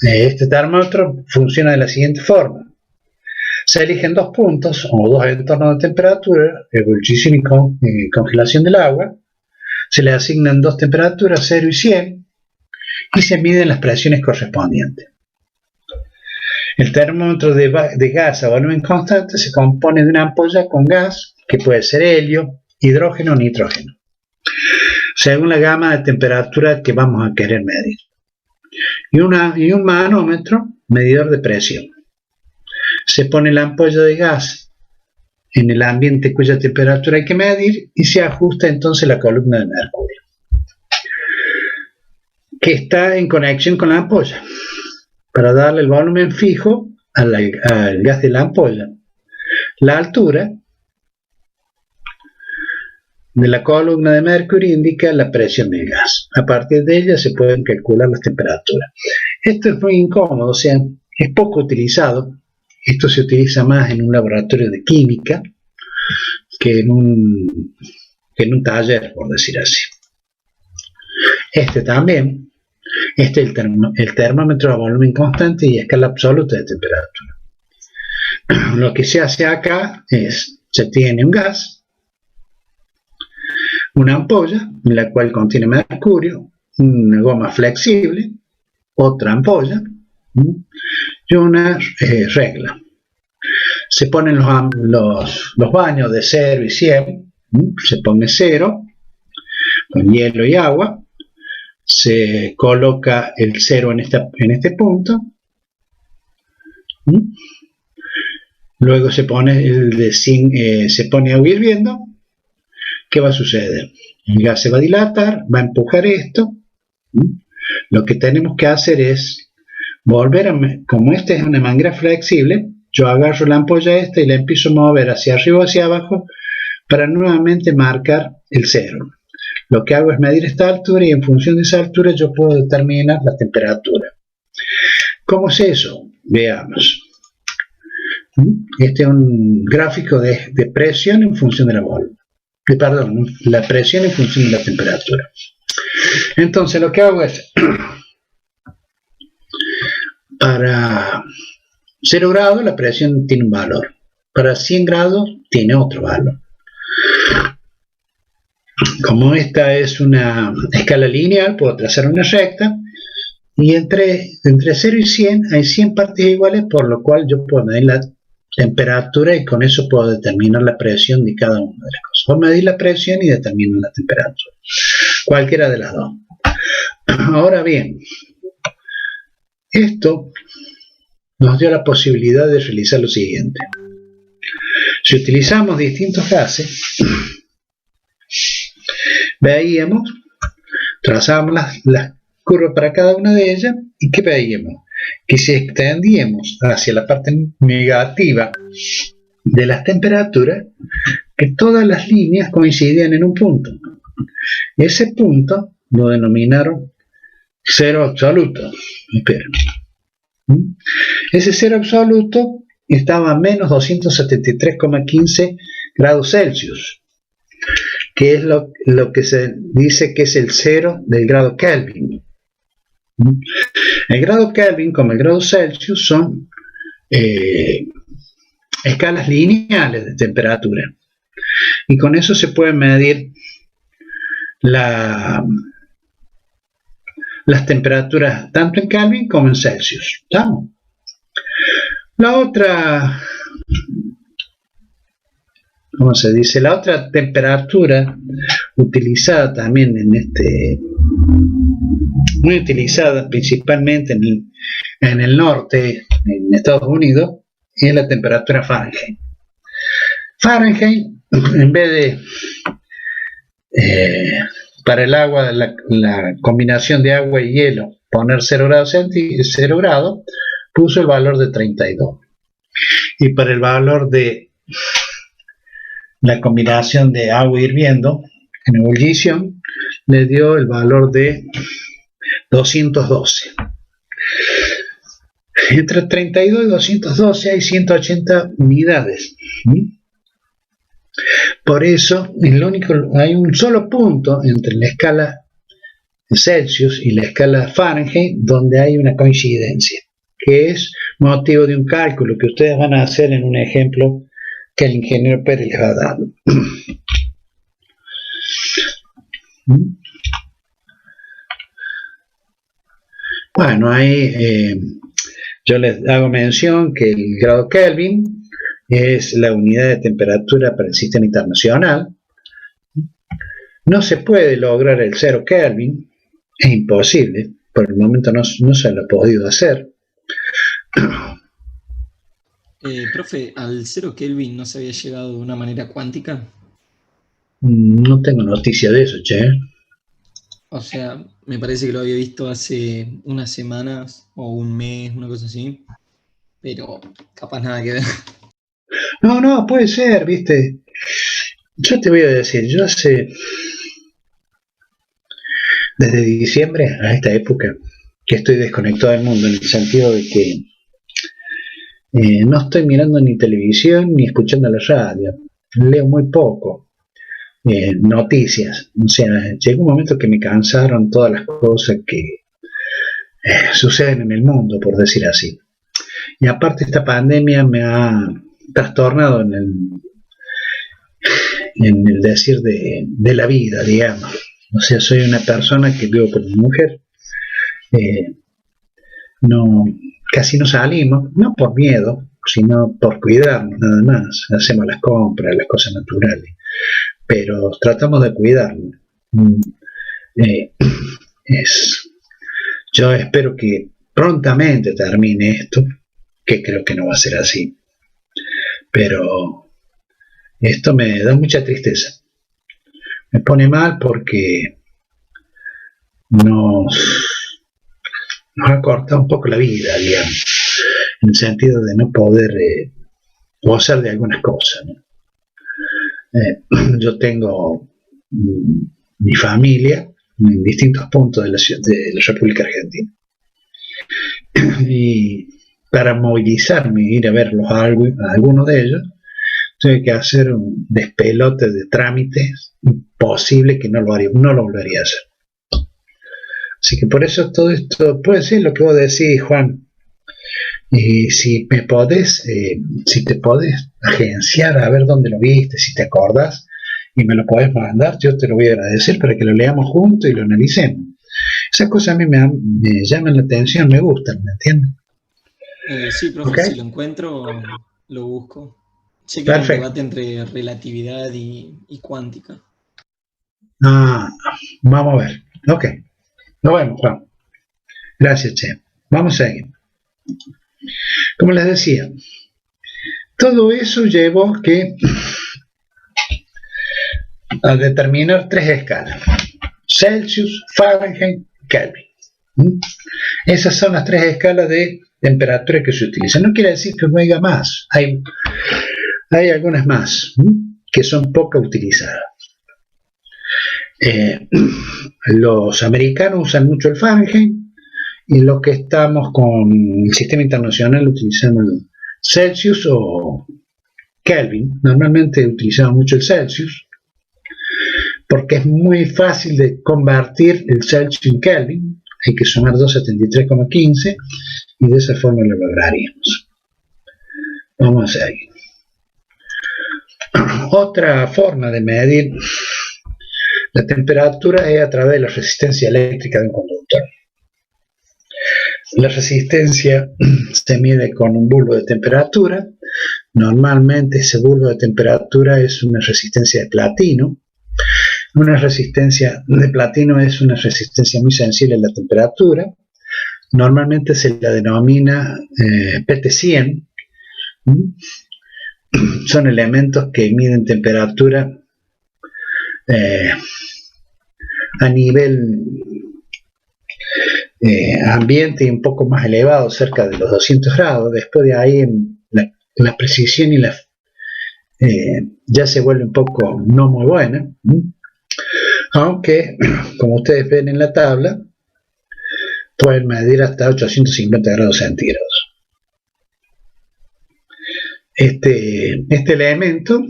este termómetro funciona de la siguiente forma. Se eligen dos puntos o dos entornos de temperatura, ebullición y congelación del agua. Se le asignan dos temperaturas, 0 y 100, y se miden las presiones correspondientes. El termómetro de gas a volumen constante se compone de una ampolla con gas, que puede ser helio, hidrógeno o nitrógeno. según la gama de temperatura que vamos a querer medir. Y un manómetro, medidor de presión. Se pone la ampolla de gas en el ambiente cuya temperatura hay que medir y se ajusta entonces la columna de mercurio, que está en conexión con la ampolla, para darle el volumen fijo al gas de la ampolla. La altura de la columna de mercurio indica la presión del gas. A partir de ella se pueden calcular las temperaturas. Esto es muy incómodo, o sea, es poco utilizado. Esto se utiliza más en un laboratorio de química que en un taller, por decir así. Este también. Este es el termómetro a volumen constante y escala absoluta de temperatura. Lo que se hace acá es, se tiene un gas, una ampolla, en la cual contiene mercurio, una goma flexible, otra ampolla y una regla. Se ponen los baños de 0 y 100, se pone 0 con hielo y agua, se coloca el 0 en este punto, luego se pone se pone agua hirviendo. ¿Qué va a suceder? El gas se va a dilatar, va a empujar esto. Lo que tenemos que hacer es volver como esta es una manguera flexible, yo agarro la ampolla esta y la empiezo a mover hacia arriba o hacia abajo para nuevamente marcar el 0. Lo que hago es medir esta altura y en función de esa altura yo puedo determinar la temperatura. ¿Cómo es eso? Veamos. Este es un gráfico de presión en función de la presión en función de la temperatura. Entonces lo que hago es, para 0 grados la presión tiene un valor, para 100 grados tiene otro valor. Como esta es una escala lineal, puedo trazar una recta y entre 0 y 100 hay 100 partes iguales, por lo cual yo puedo medir la temperatura y con eso puedo determinar la presión de cada una de las cosas. Puedo medir la presión y determinar la temperatura, cualquiera de las dos. Ahora bien, esto nos dio la posibilidad de realizar lo siguiente. Si utilizamos distintos gases, veíamos, trazábamos las curvas para cada una de ellas y ¿qué veíamos? Que si extendíamos hacia la parte negativa de las temperaturas, que todas las líneas coincidían en un punto. Ese punto lo denominaron cero absoluto. Esperen. Ese cero absoluto estaba a menos 273,15 grados Celsius, que es lo que se dice que es el cero del grado Kelvin. El grado Kelvin como el grado Celsius son escalas lineales de temperatura y con eso se puede medir las temperaturas tanto en Kelvin como en Celsius. ¿Estamos? La otra, ¿cómo se dice? La otra temperatura utilizada también muy utilizada principalmente en el norte, en Estados Unidos, es la temperatura Fahrenheit. Fahrenheit, en vez de para el agua, la combinación de agua y hielo, poner 0 grados, puso el valor de 32. Y para el valor de la combinación de agua hirviendo en ebullición, le dio el valor de 212. Entre 32 y 212 hay 180 unidades. Por eso hay un solo punto entre la escala Celsius y la escala Fahrenheit donde hay una coincidencia, que es motivo de un cálculo que ustedes van a hacer en un ejemplo que el ingeniero Pérez les va a dar. Bueno, ahí yo les hago mención que el grado Kelvin es la unidad de temperatura para el sistema internacional. No se puede lograr el 0 Kelvin, es imposible, por el momento no se lo ha podido hacer. Profe, ¿al 0 Kelvin no se había llegado de una manera cuántica? No tengo noticia de eso, che. O sea, me parece que lo había visto hace unas semanas o un mes, una cosa así, pero capaz nada que ver. No, puede ser, viste. Yo te voy a decir, yo desde diciembre a esta época que estoy desconectado del mundo, en el sentido de que no estoy mirando ni televisión ni escuchando la radio, leo muy poco noticias, o sea, llegó un momento que me cansaron todas las cosas que suceden en el mundo, por decir así. Y aparte esta pandemia me ha trastornado en el decir de la vida, digamos. O sea, soy una persona que vivo con mi mujer, casi no salimos, no por miedo, sino por cuidarnos nada más. Hacemos las compras, las cosas naturales, pero tratamos de cuidarnos. Yo espero que prontamente termine esto, que creo que no va a ser así, pero esto me da mucha tristeza, me pone mal porque nos ha cortado un poco la vida, digamos, en el sentido de no poder gozar de algunas cosas, ¿no? Yo tengo mi familia en distintos puntos de la República Argentina, y para movilizarme e ir a verlos a algunos de ellos, tuve que hacer un despelote de trámites imposible que no lo volvería a hacer. Así que por eso todo esto puede ser lo que vos decís, Juan. Y si te podés agenciar a ver dónde lo viste, si te acordás, y me lo podés mandar, yo te lo voy a agradecer para que lo leamos juntos y lo analicemos. Esas cosas a mí me llaman la atención, me gustan, ¿me entiendes? Sí, profe, ¿Okay? Si lo encuentro, lo busco. Sé que hay un debate entre relatividad y cuántica. Vamos a ver. Ok. Nos vemos, Juan. Gracias, che. Vamos a seguir. Como les decía, todo eso llevó a determinar 3 escalas: Celsius, Fahrenheit, Kelvin. Esas son las 3 escalas de temperatura que se utilizan. No quiere decir que no haya más, hay algunas más que son poco utilizadas. Los americanos usan mucho el Fahrenheit, y los que estamos con el sistema internacional utilizamos el Celsius o Kelvin. Normalmente utilizamos mucho el Celsius porque es muy fácil de convertir el Celsius en Kelvin. Hay que sumar 273,15 y de esa forma lo lograríamos. Vamos a seguir. Otra forma de medir la temperatura es a través de la resistencia eléctrica de un conductor. La resistencia se mide con un bulbo de temperatura. Normalmente ese bulbo de temperatura es una resistencia de platino. Una resistencia de platino es una resistencia muy sensible a la temperatura. Normalmente se la denomina PT100. Son elementos que miden temperatura a nivel ambiente y un poco más elevado, cerca de los 200 grados. Después de ahí la precisión ya se vuelve un poco no muy buena, aunque como ustedes ven en la tabla pueden medir hasta 850 grados centígrados. Este elemento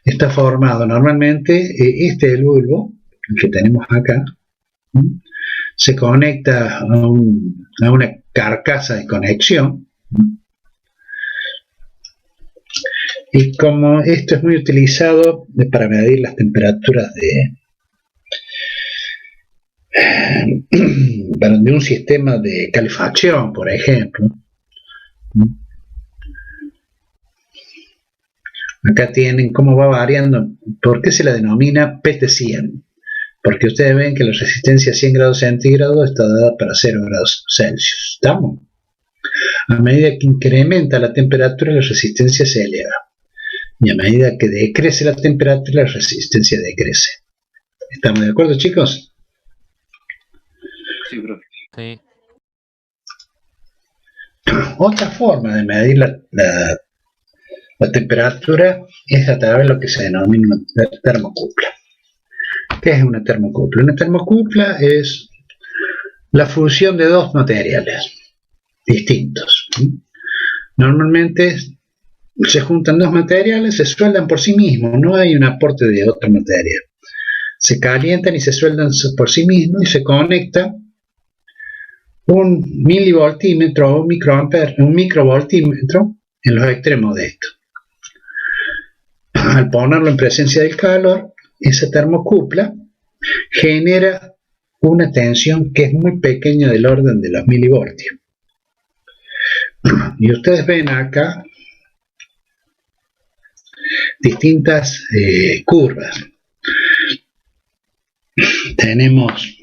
está formado normalmente, este es el bulbo que tenemos acá, se conecta a una carcasa de conexión, y como esto es muy utilizado para medir las temperaturas de un sistema de calefacción, por ejemplo, Acá tienen cómo va variando. ¿Por qué se la denomina PT100? Porque ustedes ven que la resistencia a 100 grados centígrados está dada para 0 grados Celsius. ¿Estamos? A medida que incrementa la temperatura, la resistencia se eleva. Y a medida que decrece la temperatura, la resistencia decrece. ¿Estamos de acuerdo, chicos? Sí, profe. Sí. Otra forma de medir la temperatura es a través de lo que se denomina una termocupla. ¿Qué es una termocupla? Una termocupla es la fusión de dos materiales distintos. Normalmente se juntan dos materiales, se sueldan por sí mismos, no hay un aporte de otro material. Se calientan y se sueldan por sí mismos y se conecta un milivoltímetro o un microvoltímetro en los extremos de esto. Al ponerlo en presencia del calor, esa termocupla genera una tensión que es muy pequeña, del orden de los milivoltios. Y ustedes ven acá distintas curvas. Tenemos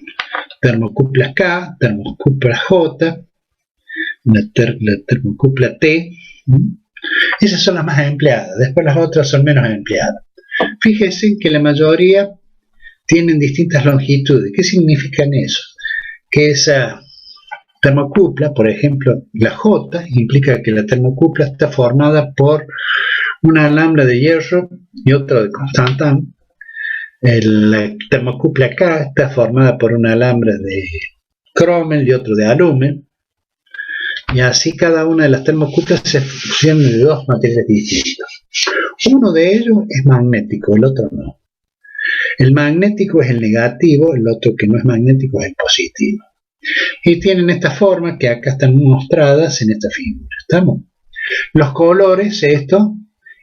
termocuplas K, termocupla J, la termocupla T. Esas son las más empleadas, después las otras son menos empleadas. Fíjense que la mayoría tienen distintas longitudes. ¿Qué significan eso? Que esa termocupla, por ejemplo, la J, implica que la termocupla está formada por una alambre de hierro y otra de constantán. La termocupla K está formada por un alambre de cromel y otro de alumen. Y así cada una de las termocuplas se fusionan de dos materiales distintos. Uno de ellos es magnético, el otro no. El magnético es el negativo, el otro que no es magnético es el positivo. Y tienen esta forma que acá están mostradas en esta figura. ¿Estamos? Los colores, esto,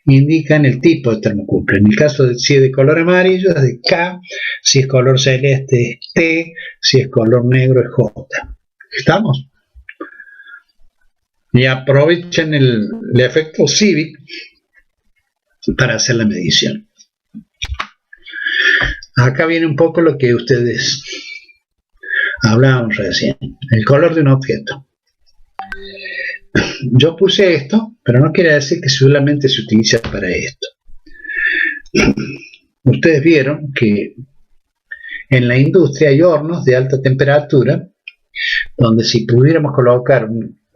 indican el tipo de termocupla. En el caso de si es de color amarillo es de K, si es color celeste es T, si es color negro es J. ¿Estamos? Y aprovechan el efecto Civic para hacer la medición. Acá viene un poco lo que ustedes hablábamos recién, el color de un objeto. Yo puse esto, pero no quiere decir que solamente se utiliza para esto. Ustedes vieron que en la industria hay hornos de alta temperatura, donde si pudiéramos colocar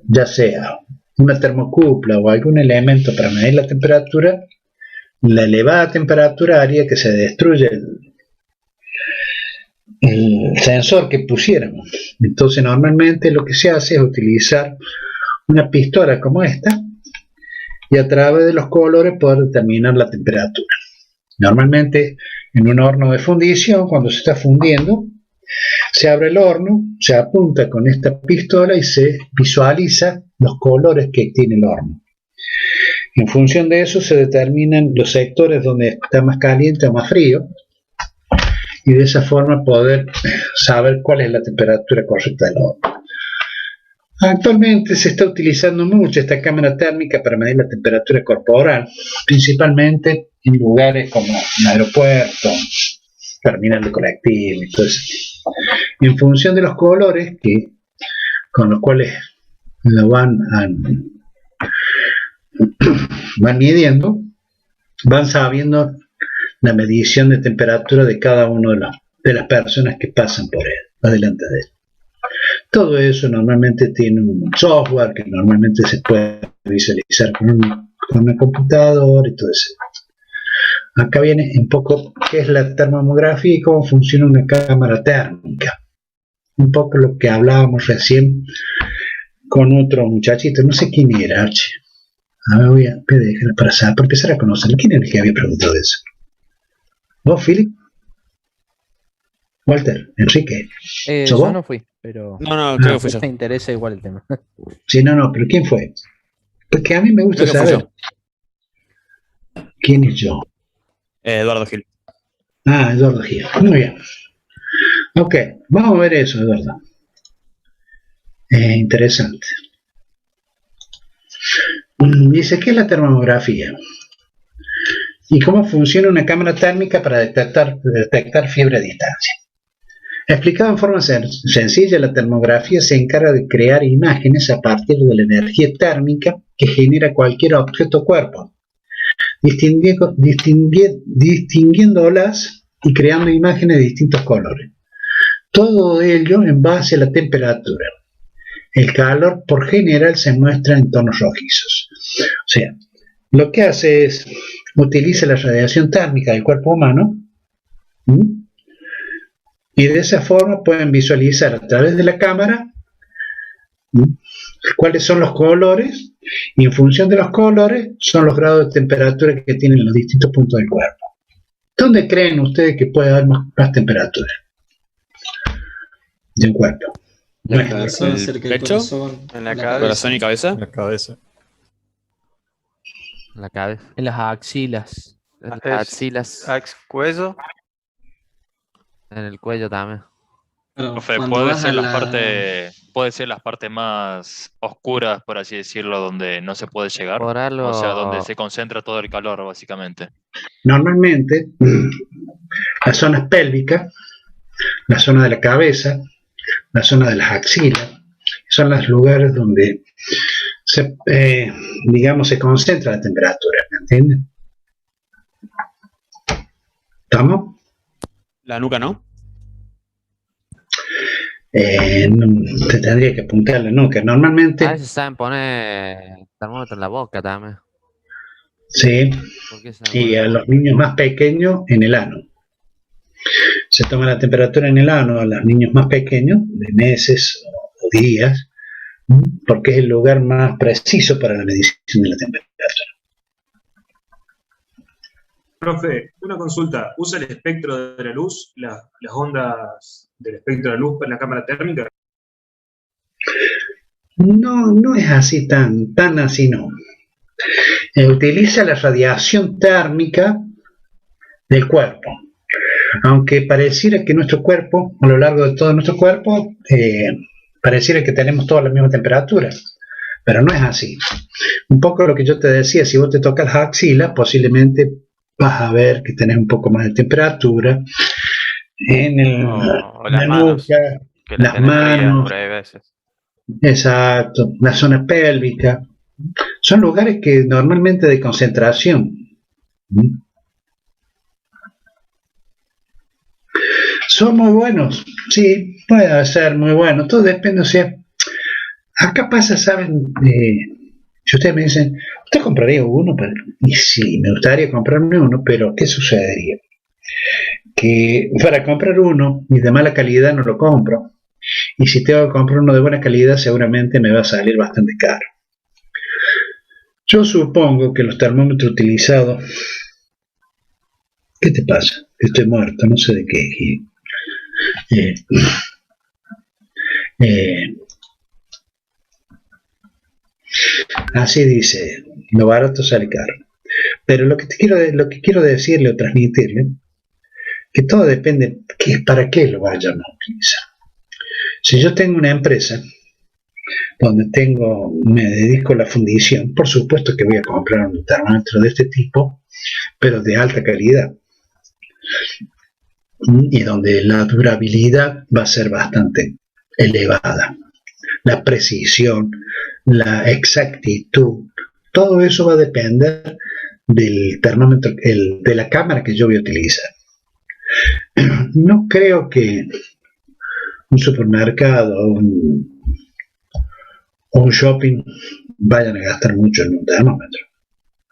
ya sea una termocupla o algún elemento para medir la temperatura, la elevada temperatura haría que se destruya el sensor que pusiéramos. Entonces normalmente lo que se hace es utilizar una pistola como esta y a través de los colores poder determinar la temperatura. Normalmente en un horno de fundición, cuando se está fundiendo, se abre el horno, se apunta con esta pistola y se visualiza los colores que tiene el horno. En función de eso se determinan los sectores donde está más caliente o más frío, y de esa forma poder saber cuál es la temperatura correcta del horno. Actualmente se está utilizando mucho esta cámara térmica para medir la temperatura corporal, principalmente en lugares como un aeropuerto, terminal de colectivo y todo eso. En función de los colores con los cuales lo van midiendo, van sabiendo la medición de temperatura de cada uno de las personas que pasan por él, adelante de él. Todo eso normalmente tiene un software que normalmente se puede visualizar con una computadora y todo eso. Acá viene un poco qué es la termomografía y cómo funciona una cámara térmica. Un poco lo que hablábamos recién con otro muchachito, no sé quién era, Archie. A ver, voy a dejar para saber, para empezar a conocerlo. ¿Quién era el que había preguntado eso? ¿Vos, Philip? Walter, Enrique. Yo vos? no fui, pero No, creo que fui yo. me interesa igual el tema. Sí, no, pero ¿quién fue? Porque a mí me gusta Creo que fui saber. ¿Quién es yo? Eduardo Gil. Eduardo Gil. Muy bien. Ok, vamos a ver eso, Eduardo. Interesante. Dice, ¿qué es la termomografía? y cómo funciona una cámara térmica para detectar fiebre a distancia. Explicado en forma sencilla, la termografía se encarga de crear imágenes a partir de la energía térmica que genera cualquier objeto o cuerpo, distinguiéndolas y creando imágenes de distintos colores. Todo ello en base a la temperatura. El calor por general se muestra en tonos rojizos. O sea, lo que hace es, utiliza la radiación térmica del cuerpo humano, y de esa forma pueden visualizar a través de la cámara cuáles son los colores, y en función de los colores son los grados de temperatura que tienen los distintos puntos del cuerpo. ¿Dónde creen ustedes que puede haber más temperatura de un cuerpo? ¿En el pecho? ¿En la cabeza? ¿Corazón y cabeza? En la cabeza. En la cabeza. En las axilas. En las axilas. Cuello. En el cuello también. Profe, puede ser las partes más oscuras, por así decirlo, donde no se puede llegar. O sea, donde se concentra todo el calor, básicamente. Normalmente, las zonas pélvicas, la zona de la cabeza, la zona de las axilas, son los lugares donde se concentra la temperatura, ¿me entienden? ¿Estamos? La nuca, ¿no? Te tendría que apuntar la nuca. Normalmente. A veces saben poner termómetro en la boca también. Sí. Y a los niños más pequeños en el ano. Se toma la temperatura en el ano a los niños más pequeños, de meses o días, porque es el lugar más preciso para la medición de la temperatura. Profe, una consulta. ¿Usa el espectro de la luz, las ondas del espectro de la luz para la cámara térmica? No es así, tan así no. Utiliza la radiación térmica del cuerpo. Aunque pareciera que nuestro cuerpo, a lo largo de todo nuestro cuerpo, pareciera que tenemos toda la misma temperatura, pero no es así. Un poco lo que yo te decía, si vos te tocas las axilas, posiblemente vas a ver que tenés un poco más de temperatura en la nuca, las manos, exacto, la zona pélvica. Son lugares que normalmente de concentración. Son muy buenos, sí, puede ser muy bueno, todo depende, o sea, acá pasa, ¿saben? Si ustedes me dicen, ¿usted compraría uno? Y sí, me gustaría comprarme uno, pero ¿qué sucedería? Que para comprar uno y de mala calidad no lo compro, y si tengo que comprar uno de buena calidad seguramente me va a salir bastante caro. Yo supongo que los termómetros utilizados... ¿Qué te pasa? Estoy muerto, no sé de qué. Así dice, lo barato sale caro. Pero lo que quiero decirle o transmitirle, que todo depende para qué lo vayamos a utilizar. Si yo tengo una empresa donde me dedico a la fundición, por supuesto que voy a comprar un termómetro de este tipo, pero de alta calidad, y donde la durabilidad va a ser bastante elevada, la precisión, la exactitud, todo eso va a depender del termómetro, de la cámara que yo voy a utilizar. No creo que un supermercado o un shopping vayan a gastar mucho en un termómetro.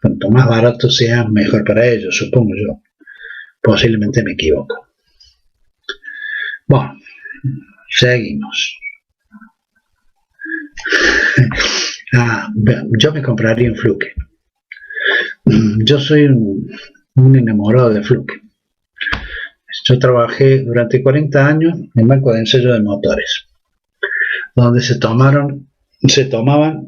Cuanto más barato sea, mejor para ellos, supongo yo. Posiblemente me equivoco. Bueno, seguimos. Yo me compraría un Fluke. Yo soy un enamorado de Fluke. Yo trabajé durante 40 años en banco de ensayo de motores, donde se tomaban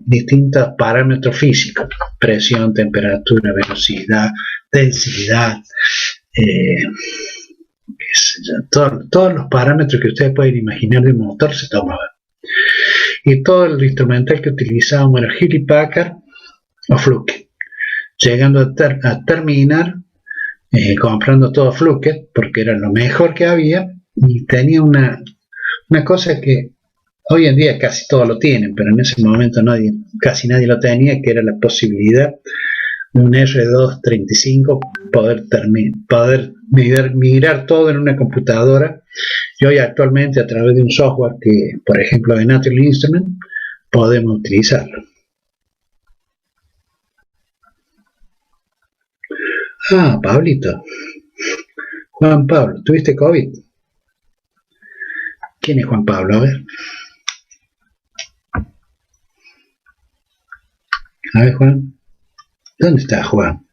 distintos parámetros físicos: presión, temperatura, velocidad, densidad, todos los parámetros que ustedes pueden imaginar de un motor se tomaban. Y todo el instrumental que utilizábamos era Hewlett Packard o Fluke, llegando a terminar comprando todo Fluket, porque era lo mejor que había, y tenía una cosa que hoy en día casi todos lo tienen, pero en ese momento casi nadie lo tenía, que era la posibilidad de un R235 poder migrar todo en una computadora. Y hoy actualmente a través de un software que, por ejemplo, de Natural Instrument, podemos utilizarlo. Ah, Pablito. Juan Pablo, ¿tuviste COVID? ¿Quién es Juan Pablo? A ver. A ver, Juan. ¿Dónde está Juan?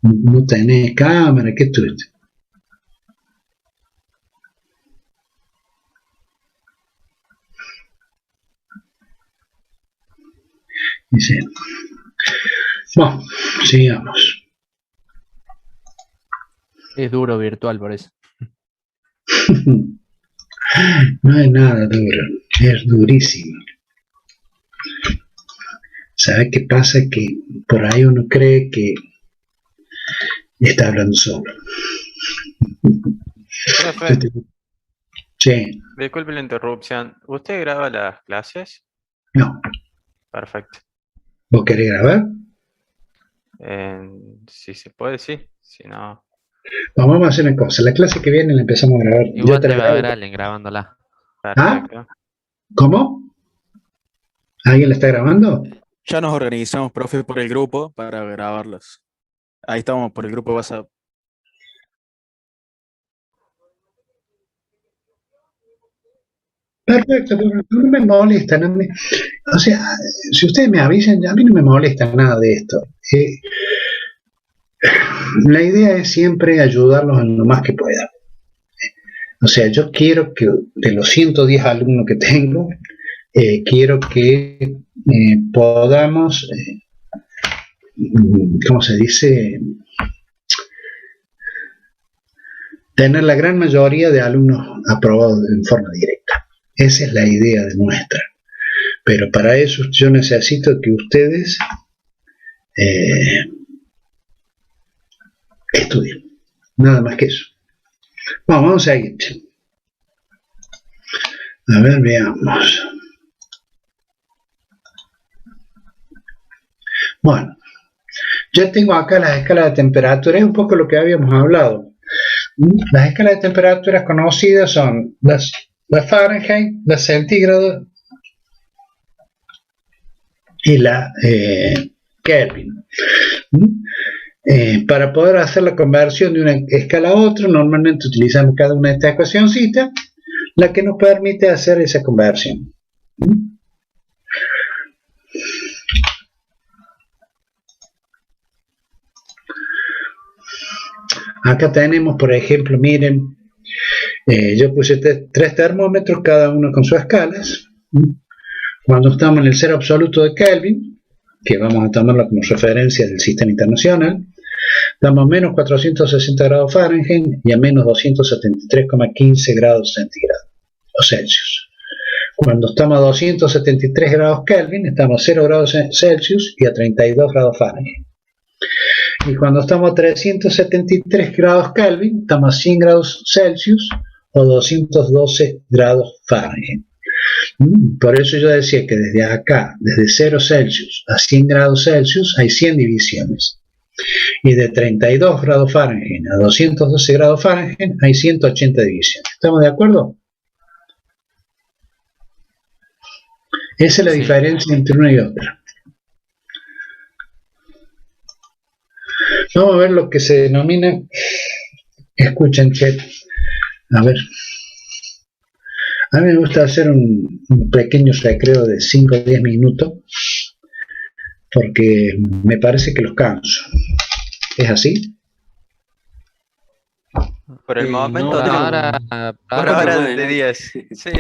No tenés cámara, ¿qué tuviste? Dice, bueno, sigamos. Es duro virtual, por eso. No es nada duro, es durísimo. ¿Sabe qué pasa? Que por ahí uno cree que está hablando solo. Profe, Sí, disculpe la interrupción. ¿Usted graba las clases? no. Perfecto. ¿Vos querés grabar? Si se puede, sí. Si no. Vamos a hacer una cosa. La clase que viene la empezamos a grabar. Yo Igual te la debe haber grabo. alguien grabándola. ¿Ah? Perfecto. ¿Cómo? ¿Alguien la está grabando? Ya nos organizamos, profe, por el grupo para grabarlos. Ahí estamos por el grupo WhatsApp. Perfecto, pero no me molesta. O sea, si ustedes me avisan, a mí no me molesta nada de esto. La idea es siempre ayudarlos en lo más que pueda. O sea, yo quiero que de los 110 alumnos que tengo, quiero que podamos, ¿cómo se dice? Tener la gran mayoría de alumnos aprobados en forma directa. Esa es la idea de nuestra. Pero para eso yo necesito que ustedes estudien. Nada más que eso. Bueno, vamos a ir. A ver, veamos. Bueno, ya tengo acá las escalas de temperatura. Es un poco lo que habíamos hablado. Las escalas de temperaturas conocidas son las Fahrenheit, la centígrado y la Kelvin. Para poder hacer la conversión de una escala a otra, normalmente utilizamos cada una de estas ecuacioncitas, la que nos permite hacer esa conversión. Acá tenemos, por ejemplo, miren, yo puse tres termómetros, cada uno con sus escalas. Cuando estamos en el cero absoluto de Kelvin, que vamos a tomarlo como referencia del sistema internacional, estamos a menos 460 grados Fahrenheit y a menos 273,15 grados centígrados o Celsius. Cuando estamos a 273 grados Kelvin, estamos a 0 grados Celsius y a 32 grados Fahrenheit. Y cuando estamos a 373 grados Kelvin, estamos a 100 grados Celsius o 212 grados Fahrenheit. Por eso yo decía que desde acá, desde 0 Celsius a 100 grados Celsius, hay 100 divisiones. Y de 32 grados Fahrenheit a 212 grados Fahrenheit, hay 180 divisiones. ¿Estamos de acuerdo? Esa es la diferencia entre una y otra. Vamos a ver lo que se denomina, escuchen chat, a ver, a mí me gusta hacer un pequeño recreo de 5 o 10 minutos, porque me parece que los canso. ¿Es así? Por el momento, no, por ahora de 10. Sí,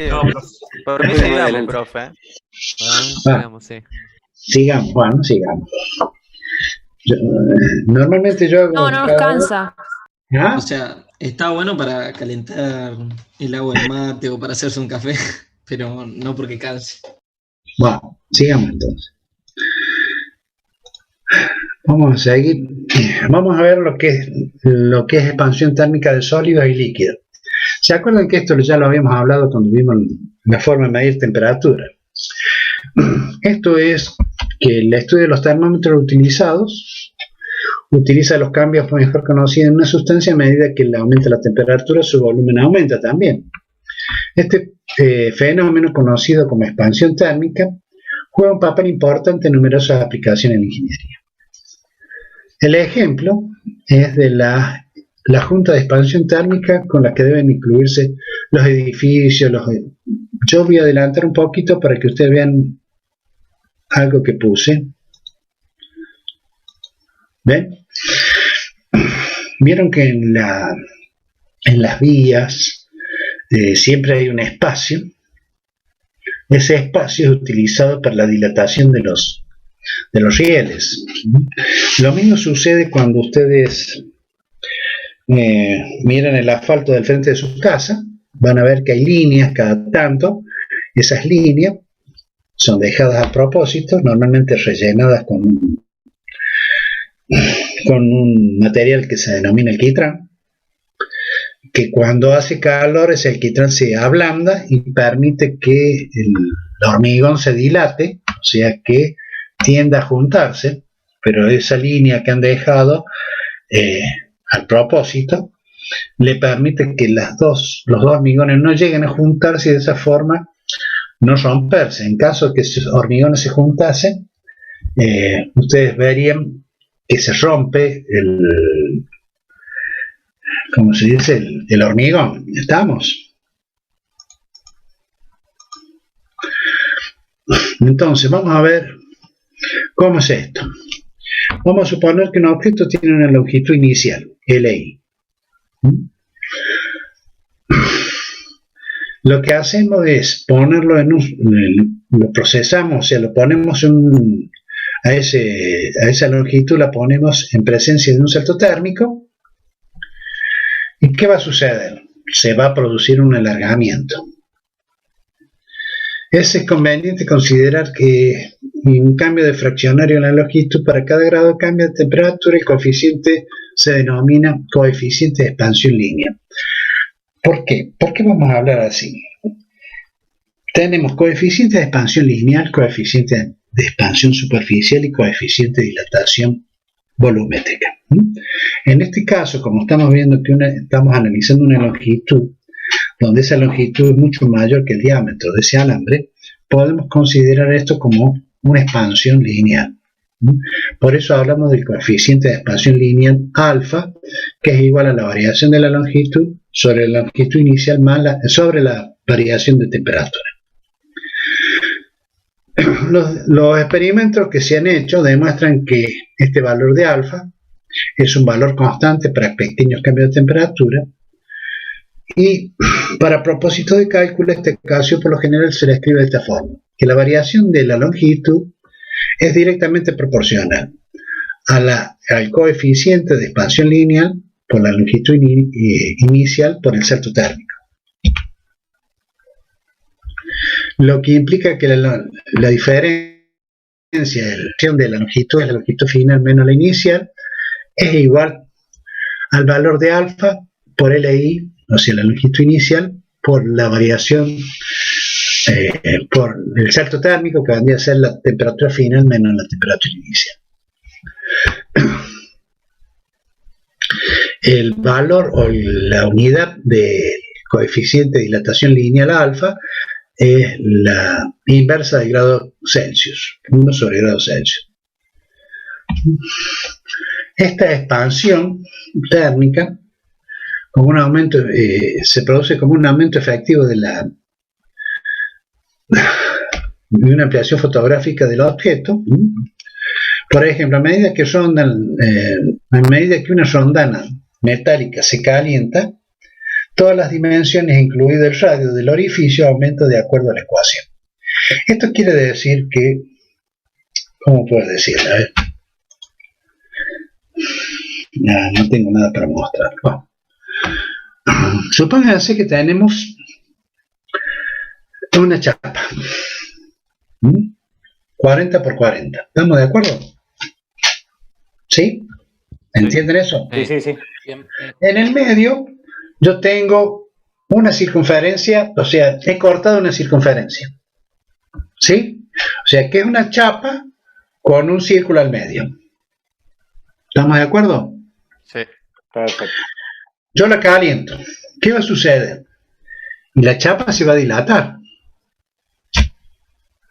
por mí sigamos, profe. Sigamos, sí. Sigamos, bueno, sigamos. Normalmente yo hago... No nos cansa. ¿Ah? O sea, está bueno para calentar el agua del mate o para hacerse un café, pero no porque canse. Bueno, sigamos entonces. Vamos a seguir. Vamos a ver lo que es expansión térmica de sólidos y líquidos. ¿Se acuerdan que esto ya lo habíamos hablado cuando vimos la forma de medir temperatura? Esto es que el estudio de los termómetros utilizados utiliza los cambios mejor conocidos en una sustancia a medida que le aumenta la temperatura, su volumen aumenta también. Este fenómeno, conocido como expansión térmica, juega un papel importante en numerosas aplicaciones en la ingeniería. El ejemplo es de la junta de expansión térmica con la que deben incluirse los edificios. Yo voy a adelantar un poquito para que ustedes vean algo que puse. ¿Ven? Vieron que en las vías siempre hay un espacio. Ese espacio es utilizado para la dilatación de los rieles. Lo mismo sucede cuando ustedes miran el asfalto del frente de su casa. Van a ver que hay líneas cada tanto. Esas líneas son dejadas a propósito, normalmente rellenadas con un material que se denomina alquitrán, que cuando hace calor ese alquitrán se ablanda y permite que el hormigón se dilate, o sea que tienda a juntarse, pero esa línea que han dejado al propósito le permite que los dos hormigones no lleguen a juntarse y de esa forma no romperse. En caso de que esos hormigones se juntasen, ustedes verían que se rompe ¿cómo se dice? El hormigón. ¿Estamos? Entonces, vamos a ver cómo es esto. Vamos a suponer que un objeto tiene una longitud inicial, LI. Lo que hacemos es ponerlo lo procesamos, o sea, lo ponemos a esa longitud, la ponemos en presencia de un salto térmico. ¿Y qué va a suceder? Se va a producir un alargamiento. Es conveniente considerar que un cambio de fraccionario en la longitud para cada grado de cambio de temperatura, el coeficiente se denomina coeficiente de expansión lineal. ¿Por qué? ¿Por qué vamos a hablar así? Tenemos coeficiente de expansión lineal, coeficiente de expansión superficial y coeficiente de dilatación volumétrica. En este caso, como estamos viendo que estamos analizando una longitud, donde esa longitud es mucho mayor que el diámetro de ese alambre, podemos considerar esto como una expansión lineal. Por eso hablamos del coeficiente de expansión lineal alfa, que es igual a la variación de la longitud sobre la longitud inicial más sobre la variación de temperatura. Los experimentos que se han hecho demuestran que este valor de alfa es un valor constante para pequeños cambios de temperatura, y para propósito de cálculo este caso por lo general se le escribe de esta forma, que la variación de la longitud es directamente proporcional al coeficiente de expansión lineal por la longitud inicial por el salto térmico. Lo que implica que la diferencia de la longitud es la longitud final menos la inicial, es igual al valor de alfa por LI, o sea, la longitud inicial, por la variación, por el salto térmico, que vendría a ser la temperatura final menos la temperatura inicial. El valor o la unidad del coeficiente de dilatación lineal alfa es la inversa del grado Celsius, 1 sobre grado Celsius. Esta expansión térmica como un aumento, se produce como un aumento efectivo de una ampliación fotográfica del objeto. Por ejemplo, a medida que una rondana metálica se calienta, todas las dimensiones, incluido el radio del orificio, aumentan de acuerdo a la ecuación. Esto quiere decir que, ¿cómo puedo decirlo? A ver. No tengo nada para mostrar. Bueno. Supónganse que tenemos una chapa 40 por 40. ¿Estamos de acuerdo? ¿Sí? ¿Entienden eso? Sí. En el medio yo tengo una circunferencia, o sea, he cortado una circunferencia. ¿Sí? O sea, que es una chapa con un círculo al medio. ¿Estamos de acuerdo? Sí. Perfecto. Yo la caliento. ¿Qué va a suceder? Y la chapa se va a dilatar.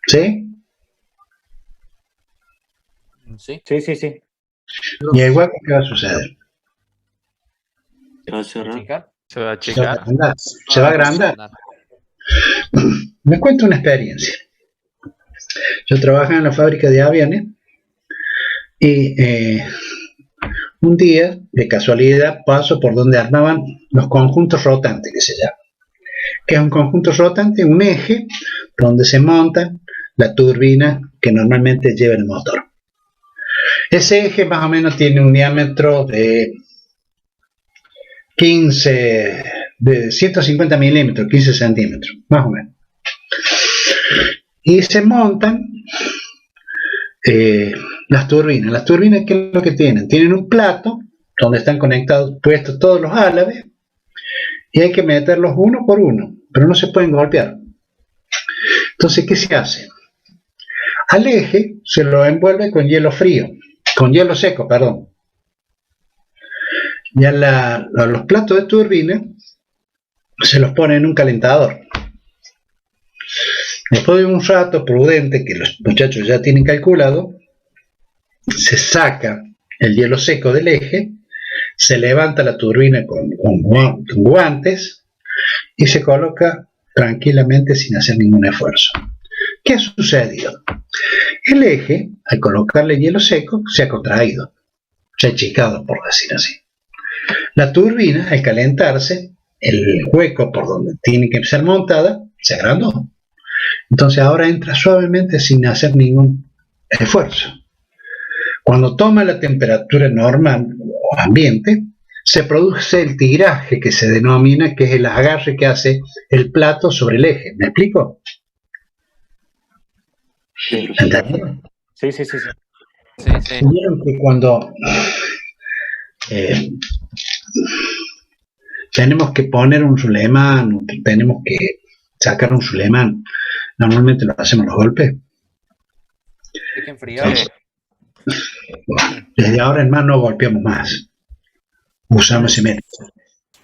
¿Sí? Sí. Y igual, ¿qué va a suceder? Se va a cerrar. Se va a achicar. Se va a agrandar. Me cuento una experiencia. Yo trabajaba en la fábrica de aviones y un día, de casualidad, paso por donde armaban los conjuntos rotantes, que se llama. Que es un conjunto rotante, un eje, donde se monta la turbina que normalmente lleva el motor. Ese eje más o menos tiene un diámetro de 150 milímetros, 15 centímetros, más o menos. Y se montan las turbinas. Las turbinas, ¿qué es lo que tienen? Tienen un plato donde están conectados, puestos todos los álabes, y hay que meterlos uno por uno, pero no se pueden golpear. Entonces, ¿qué se hace? Al eje se lo envuelve con hielo frío, con hielo seco, perdón. Y a los platos de turbina se los pone en un calentador. Después de un rato prudente que los muchachos ya tienen calculado, se saca el hielo seco del eje, se levanta la turbina con guantes y se coloca tranquilamente sin hacer ningún esfuerzo. ¿Qué ha sucedido? El eje, al colocarle hielo seco, se ha contraído, se ha achicado, por decir así. La turbina, al calentarse, el hueco por donde tiene que ser montada, se agrandó. Entonces ahora entra suavemente sin hacer ningún esfuerzo. Cuando toma la temperatura normal o ambiente, se produce el tiraje que se denomina, que es el agarre que hace el plato sobre el eje. ¿Me explico? ¿Entendieron? Sí. Vieron que cuando tenemos que poner un sulemán, tenemos que sacar un sulemán, normalmente lo hacemos los golpes. Hay que enfriar. Desde ahora en más no golpeamos más. Usamos ese método.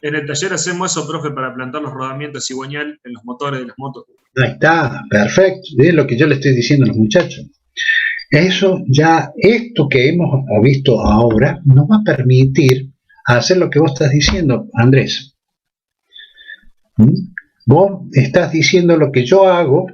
En el taller hacemos eso, profe, para plantar los rodamientos cigüeñal en los motores de las motos. Ahí está, perfecto. Es lo que yo le estoy diciendo a los muchachos. Eso ya, esto que hemos visto ahora, nos va a permitir hacer lo que vos estás diciendo, Andrés. Vos estás diciendo lo que yo hago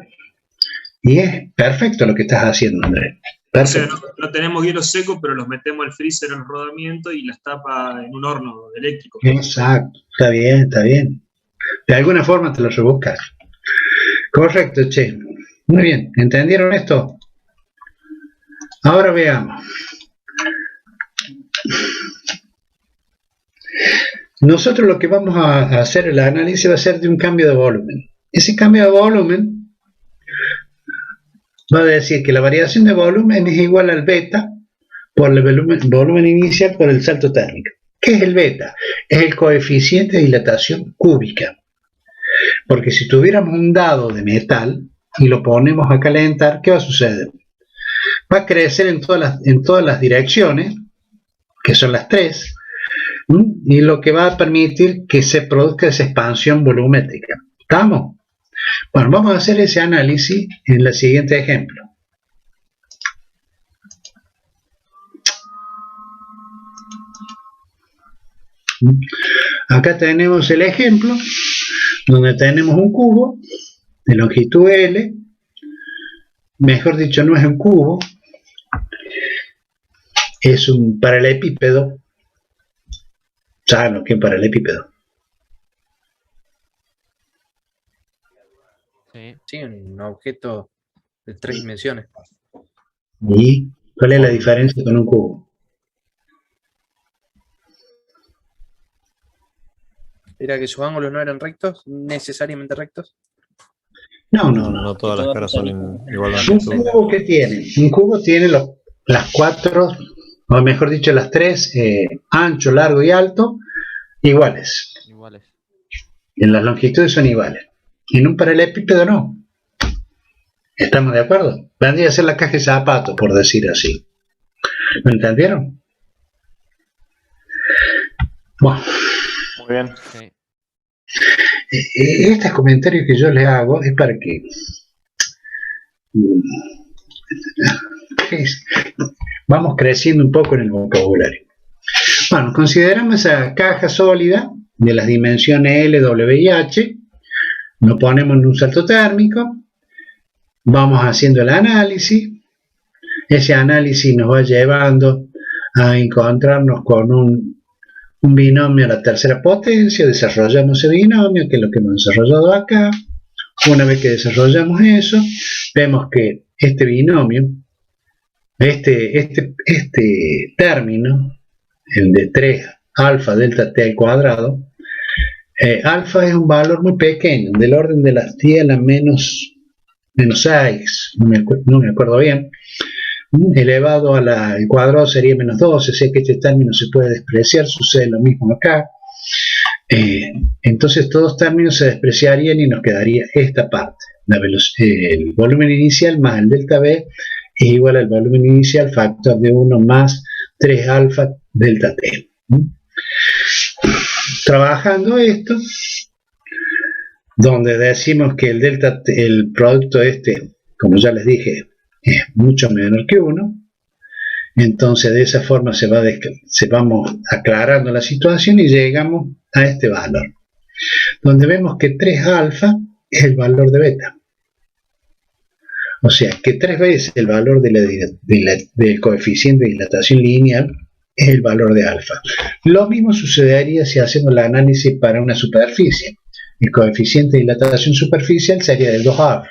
y es perfecto lo que estás haciendo, Andrés. Perfecto. O sea, no tenemos hielo seco, pero los metemos al freezer en el rodamiento y las tapa en un horno eléctrico. Exacto, está bien, está bien. De alguna forma te lo rebuscas. Correcto, che. Muy bien, ¿entendieron esto? Ahora veamos. Nosotros lo que vamos a hacer, el análisis va a ser de un cambio de volumen. Ese cambio de volumen va a decir que la variación de volumen es igual al beta por el volumen inicial por el salto térmico. ¿Qué es el beta? Es el coeficiente de dilatación cúbica. Porque si tuviéramos un dado de metal y lo ponemos a calentar, ¿qué va a suceder? Va a crecer en todas las direcciones, que son las tres, y lo que va a permitir que se produzca esa expansión volumétrica. ¿Estamos? Bueno, vamos a hacer ese análisis en el siguiente ejemplo. Acá tenemos el ejemplo donde tenemos un cubo de longitud L, mejor dicho, no es un cubo, es un paralelepípedo. ¿Saben lo que es un paralelepípedo? Sí, un objeto de 3 dimensiones. ¿Y cuál es la diferencia con un cubo? ¿Era que sus ángulos no eran rectos, necesariamente rectos? No todas las caras son igual de ¿Un cubo qué tiene? Un cubo tiene las cuatro o mejor dicho, las tres, ancho, largo y alto, iguales. Iguales. En las longitudes son iguales. En un paralelepípedo no. ¿Estamos de acuerdo? Vendría a ser la caja de zapatos, por decir así. ¿Me entendieron? Bueno. Muy bien. Sí. Estos comentarios que yo les hago es para que vamos creciendo un poco en el vocabulario. Bueno, consideramos esa caja sólida de las dimensiones L, W y H, lo ponemos en un salto térmico, vamos haciendo el análisis, ese análisis nos va llevando a encontrarnos con un binomio a la tercera potencia, desarrollamos ese binomio, que es lo que hemos desarrollado acá. Una vez que desarrollamos eso, vemos que este binomio, este término, el de 3 alfa delta t al cuadrado, alfa es un valor muy pequeño, del orden de las 10 a la menos 6, no me acuerdo bien, elevado al cuadrado sería menos 12, sé que este término se puede despreciar, sucede lo mismo acá. Entonces todos términos se despreciarían y nos quedaría esta parte, el volumen inicial más el delta B es igual al volumen inicial factor de 1 más 3 alfa delta T. Trabajando esto, donde decimos que el producto como ya les dije, es mucho menor que 1, entonces de esa forma vamos aclarando la situación y llegamos a este valor, donde vemos que 3 alfa es el valor de beta. O sea, que 3 veces el valor del coeficiente de dilatación lineal es el valor de alfa. Lo mismo sucedería si hacemos el análisis para una superficie. El coeficiente de dilatación superficial sería de 2 alfa.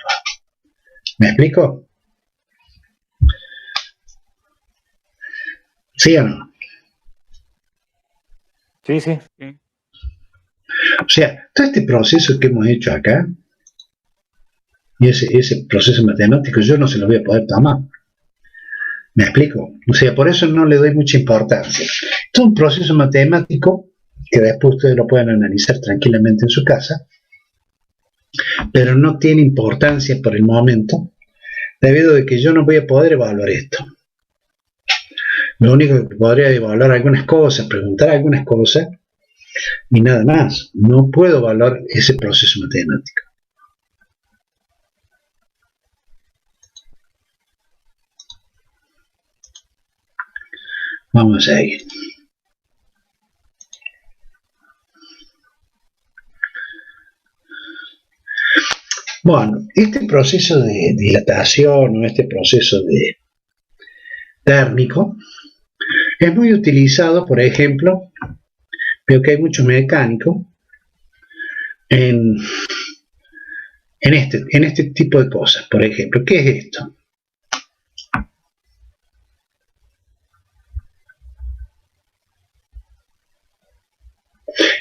¿Me explico? ¿Sí o no? Sí, sí. O sea, todo este proceso que hemos hecho acá, y ese proceso matemático, yo no se lo voy a poder tomar. ¿Me explico? O sea, por eso no le doy mucha importancia. Todo un proceso matemático que después ustedes lo pueden analizar tranquilamente en su casa, pero no tiene importancia por el momento, debido a que yo no voy a poder evaluar esto. Lo único que podría evaluar algunas cosas, preguntar algunas cosas, y nada más. No puedo evaluar ese proceso matemático. Vamos a seguir. Bueno, este proceso de dilatación o este proceso de térmico es muy utilizado, por ejemplo, veo que hay muchos mecánicos en este tipo de cosas. Por ejemplo, ¿qué es esto?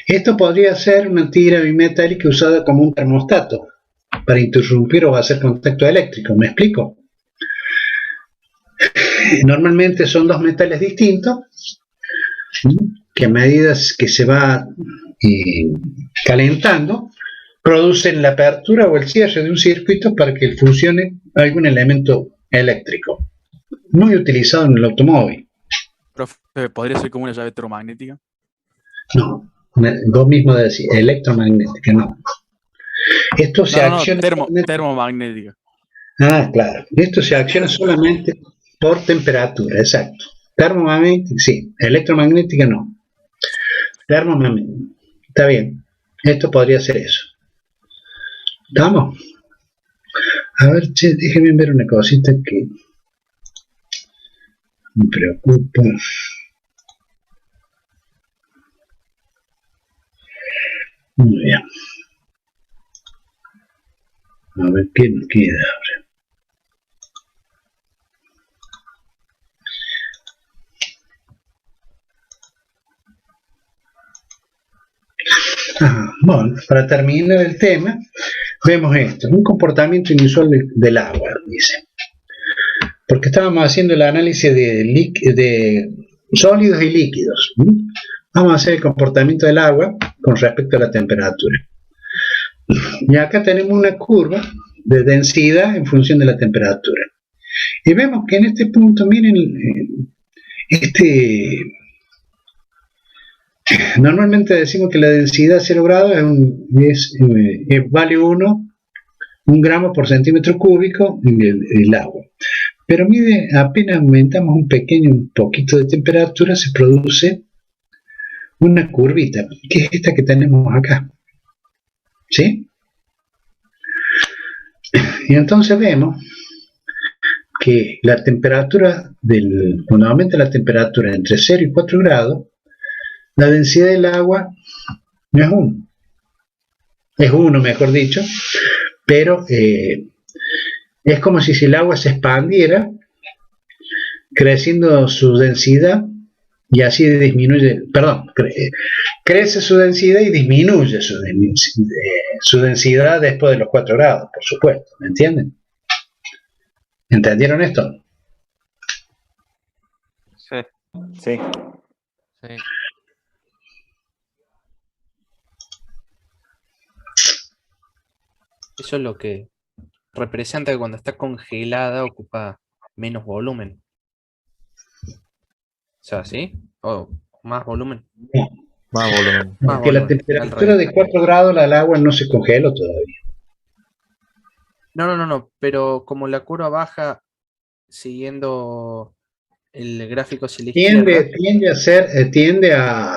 Esto podría ser una tira bimetálica usada como un termostato para interrumpir o hacer contacto eléctrico. ¿Me explico? Normalmente son dos metales distintos que a medida que se va calentando producen la apertura o el cierre de un circuito para que funcione algún elemento eléctrico. Muy utilizado en el automóvil. Profe, ¿podría ser como una llave termomagnética? No. Vos mismo decís, electromagnética, no. Esto se acciona... termomagnética. Ah, claro. Esto se acciona solamente por temperatura, exacto. Termomagnética, sí. Electromagnética, no. Termomagnética. Está bien. Esto podría ser eso. ¿Estamos? A ver, che, déjenme ver una cosita que me preocupa. Muy bien. A ver qué nos queda ahora. Bueno, para terminar el tema, vemos esto, un comportamiento inusual del agua, dice. Porque estábamos haciendo el análisis de sólidos y líquidos. Vamos a hacer el comportamiento del agua con respecto a la temperatura. Y acá tenemos una curva de densidad en función de la temperatura. Y vemos que en este punto, miren, normalmente decimos que la densidad a 0 grados vale 1 gramo por centímetro cúbico del agua. Pero mire, apenas aumentamos un poquito de temperatura, se produce una curvita, que es esta que tenemos acá. ¿Sí? Y entonces vemos que la temperatura cuando aumenta la temperatura entre 0 y 4 grados, la densidad del agua no es 1. Es 1, mejor dicho, pero es como si el agua se expandiera, creciendo su densidad, y así disminuye, crece su densidad y disminuye su densidad después de los 4 grados, por supuesto, ¿me entienden? ¿Entendieron esto? Sí. Sí. Sí. Eso es lo que representa que cuando está congelada ocupa menos volumen. O sea, ¿sí? ¿O más volumen? Más volumen. Porque la temperatura de 4 grados el agua no se congeló todavía. No, pero como la curva baja siguiendo el gráfico hacia la izquierda, tiende a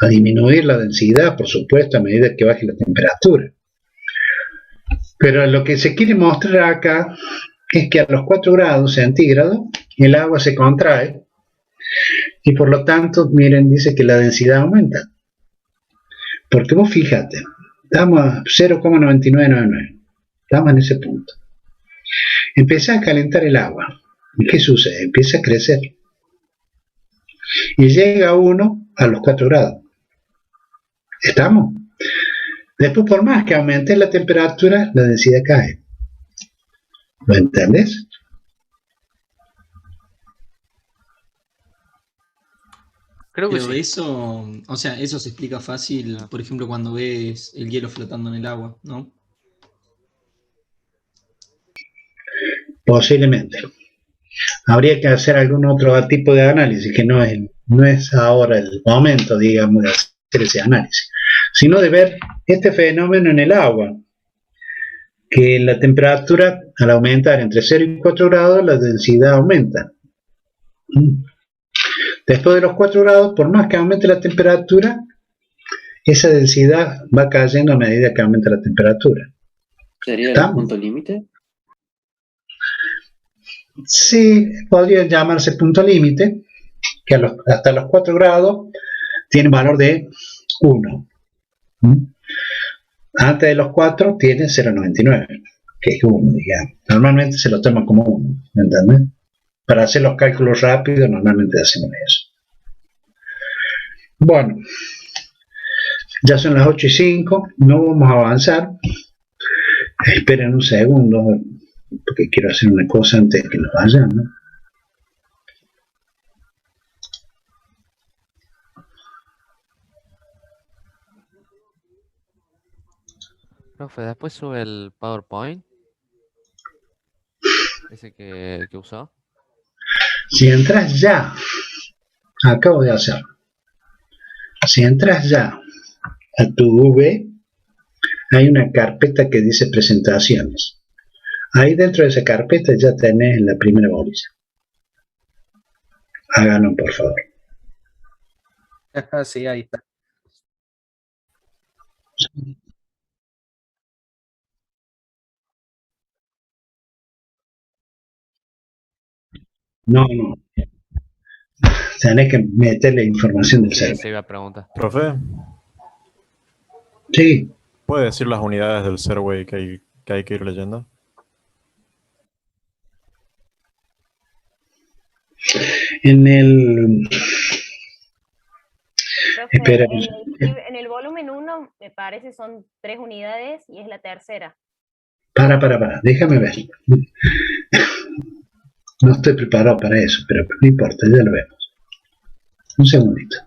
disminuir la densidad, por supuesto, a medida que baje la temperatura. Pero lo que se quiere mostrar acá es que a los 4 grados centígrados el agua se contrae y por lo tanto, miren, dice que la densidad aumenta. Porque vos fíjate, estamos a 0,9999. Estamos en ese punto. Empieza a calentar el agua. ¿Y qué sucede? Empieza a crecer. Y llega a los 4 grados. ¿Estamos? Después, por más que aumente la temperatura, la densidad cae. ¿Lo entendés? Creo que eso, o sea, eso se explica fácil, por ejemplo, cuando ves el hielo flotando en el agua, ¿no? Posiblemente. Habría que hacer algún otro tipo de análisis, que no es ahora el momento, digamos, de hacer ese análisis, sino de ver este fenómeno en el agua, que la temperatura, al aumentar entre 0 y 4 grados, la densidad aumenta. Después de los 4 grados, por más que aumente la temperatura, esa densidad va cayendo a medida que aumenta la temperatura. ¿Sería el punto límite? Sí, podría llamarse punto límite, que hasta los 4 grados tiene valor de 1. Antes de los 4 tiene 0,99, que es 1, digamos. Normalmente se lo toma como 1, ¿me entiendes? Para hacer los cálculos rápidos, normalmente hacemos eso. Bueno, ya son las 8:05, no vamos a avanzar. Esperen un segundo, porque quiero hacer una cosa antes de que nos vayan, ¿no? Profe, después sube el PowerPoint. Ese que usó. Si entras ya, acabo de hacerlo. Si entras ya a tu V, hay una carpeta que dice presentaciones. Ahí dentro de esa carpeta ya tenés la primera bolilla. Háganlo, por favor. Sí, ahí está. No. Tenés que meterle información del server. Se iba a preguntar. Profe. Sí. ¿Puede decir las unidades del Serway que hay que ir leyendo? En el... Profe, Espera. en el volumen 1 me parece son 3 unidades y es la tercera. Para, déjame ver. No estoy preparado para eso, pero no importa, ya lo vemos. Un segundito.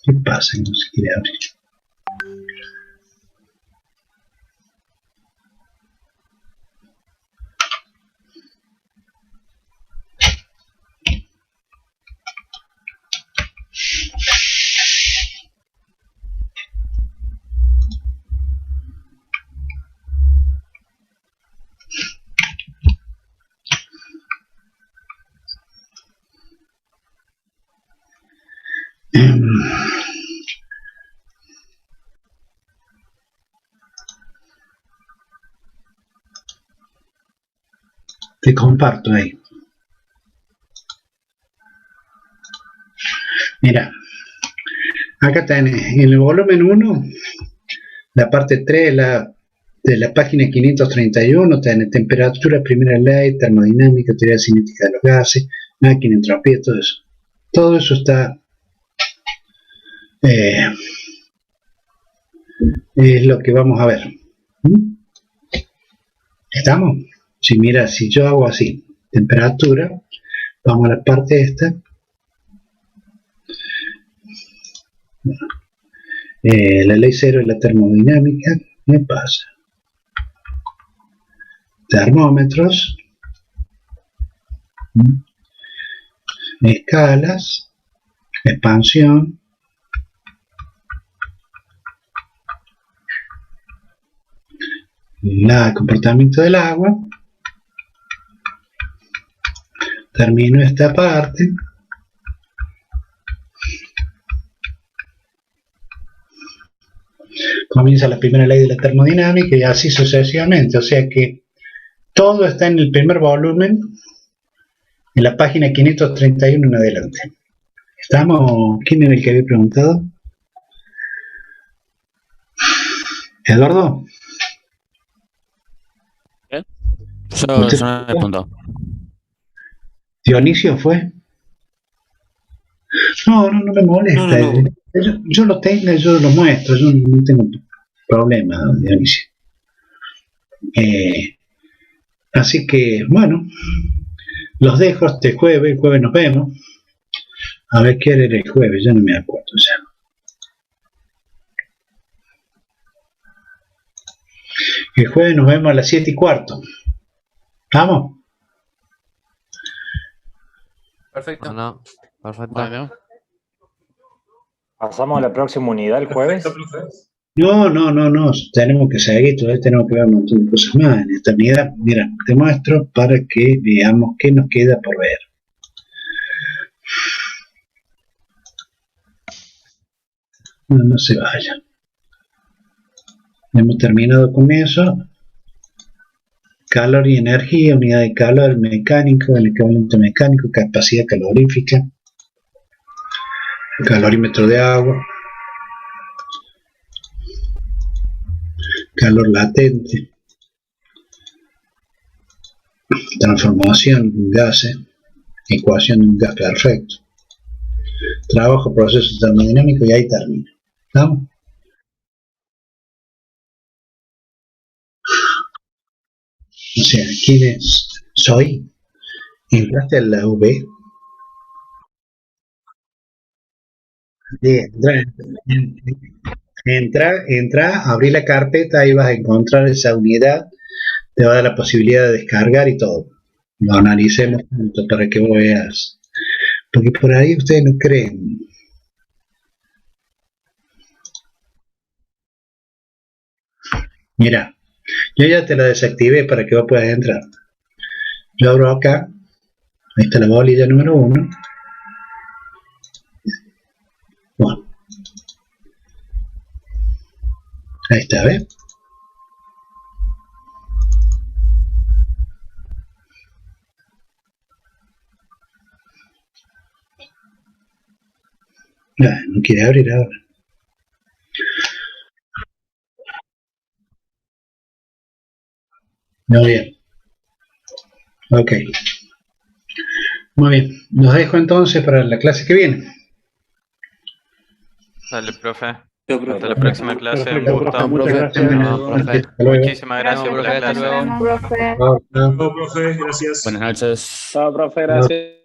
¿Qué pasa que no se quiere abrir? Te comparto ahí. Mira, acá tenés en el volumen 1, la parte 3 de la página 531, tenés temperatura, primera ley, termodinámica, teoría cinética de los gases, máquina, entropía, todo eso. Todo eso está, es lo que vamos a ver. ¿Estamos? Si mira, si yo hago así, temperatura, vamos a la parte esta. La ley cero es la termodinámica. ¿Qué pasa? Termómetros, escalas, expansión, el comportamiento del agua. Termino esta parte. Comienza la primera ley de la termodinámica y así sucesivamente. O sea que todo está en el primer volumen, en la página 531 en adelante. ¿Estamos? ¿Quién era el que había preguntado? ¿Eduardo? Yo no me preguntó. ¿Dionisio fue? No me molesta. No. Yo lo tengo, yo lo muestro, yo no tengo problema, Dionisio. Así que, bueno, los dejo este jueves, el jueves nos vemos. A ver qué era el jueves, ya no me acuerdo ya. El jueves nos vemos a las 7:15. ¿Vamos? Perfecto. No, perfecto. Bueno. ¿Pasamos a la próxima unidad el jueves? No. Tenemos que seguir, todavía tenemos que ver un montón de cosas más en esta unidad. Mira, te muestro para que veamos qué nos queda por ver. No se vaya. Hemos terminado con eso. Calor y energía, unidad de calor mecánico, el equivalente mecánico, capacidad calorífica, calorímetro de agua, calor latente, transformación de gases, ecuación de un gas perfecto, trabajo, proceso termodinámico y ahí termina. ¿Vamos? O sea, ¿quién soy? ¿Entraste a la UV? Entra, abrí la carpeta, ahí vas a encontrar esa unidad, te va a dar la posibilidad de descargar y todo. Lo analicemos juntos para que vos veas. Porque por ahí ustedes no creen. Mira, yo ya te la desactivé para que vos puedas entrar. Yo abro acá, ahí está la bolilla número 1. Bueno, ahí está, ¿ves? No quiere abrir ahora. Muy bien. Ok. Muy bien. Los dejo entonces para la clase que viene. Dale, profe. Hasta la próxima clase. Perfecto, profe, muchas gracias. Muchísimas gracias por la clase. Chao, profe, gracias. Buenas noches. Chao, profe, gracias.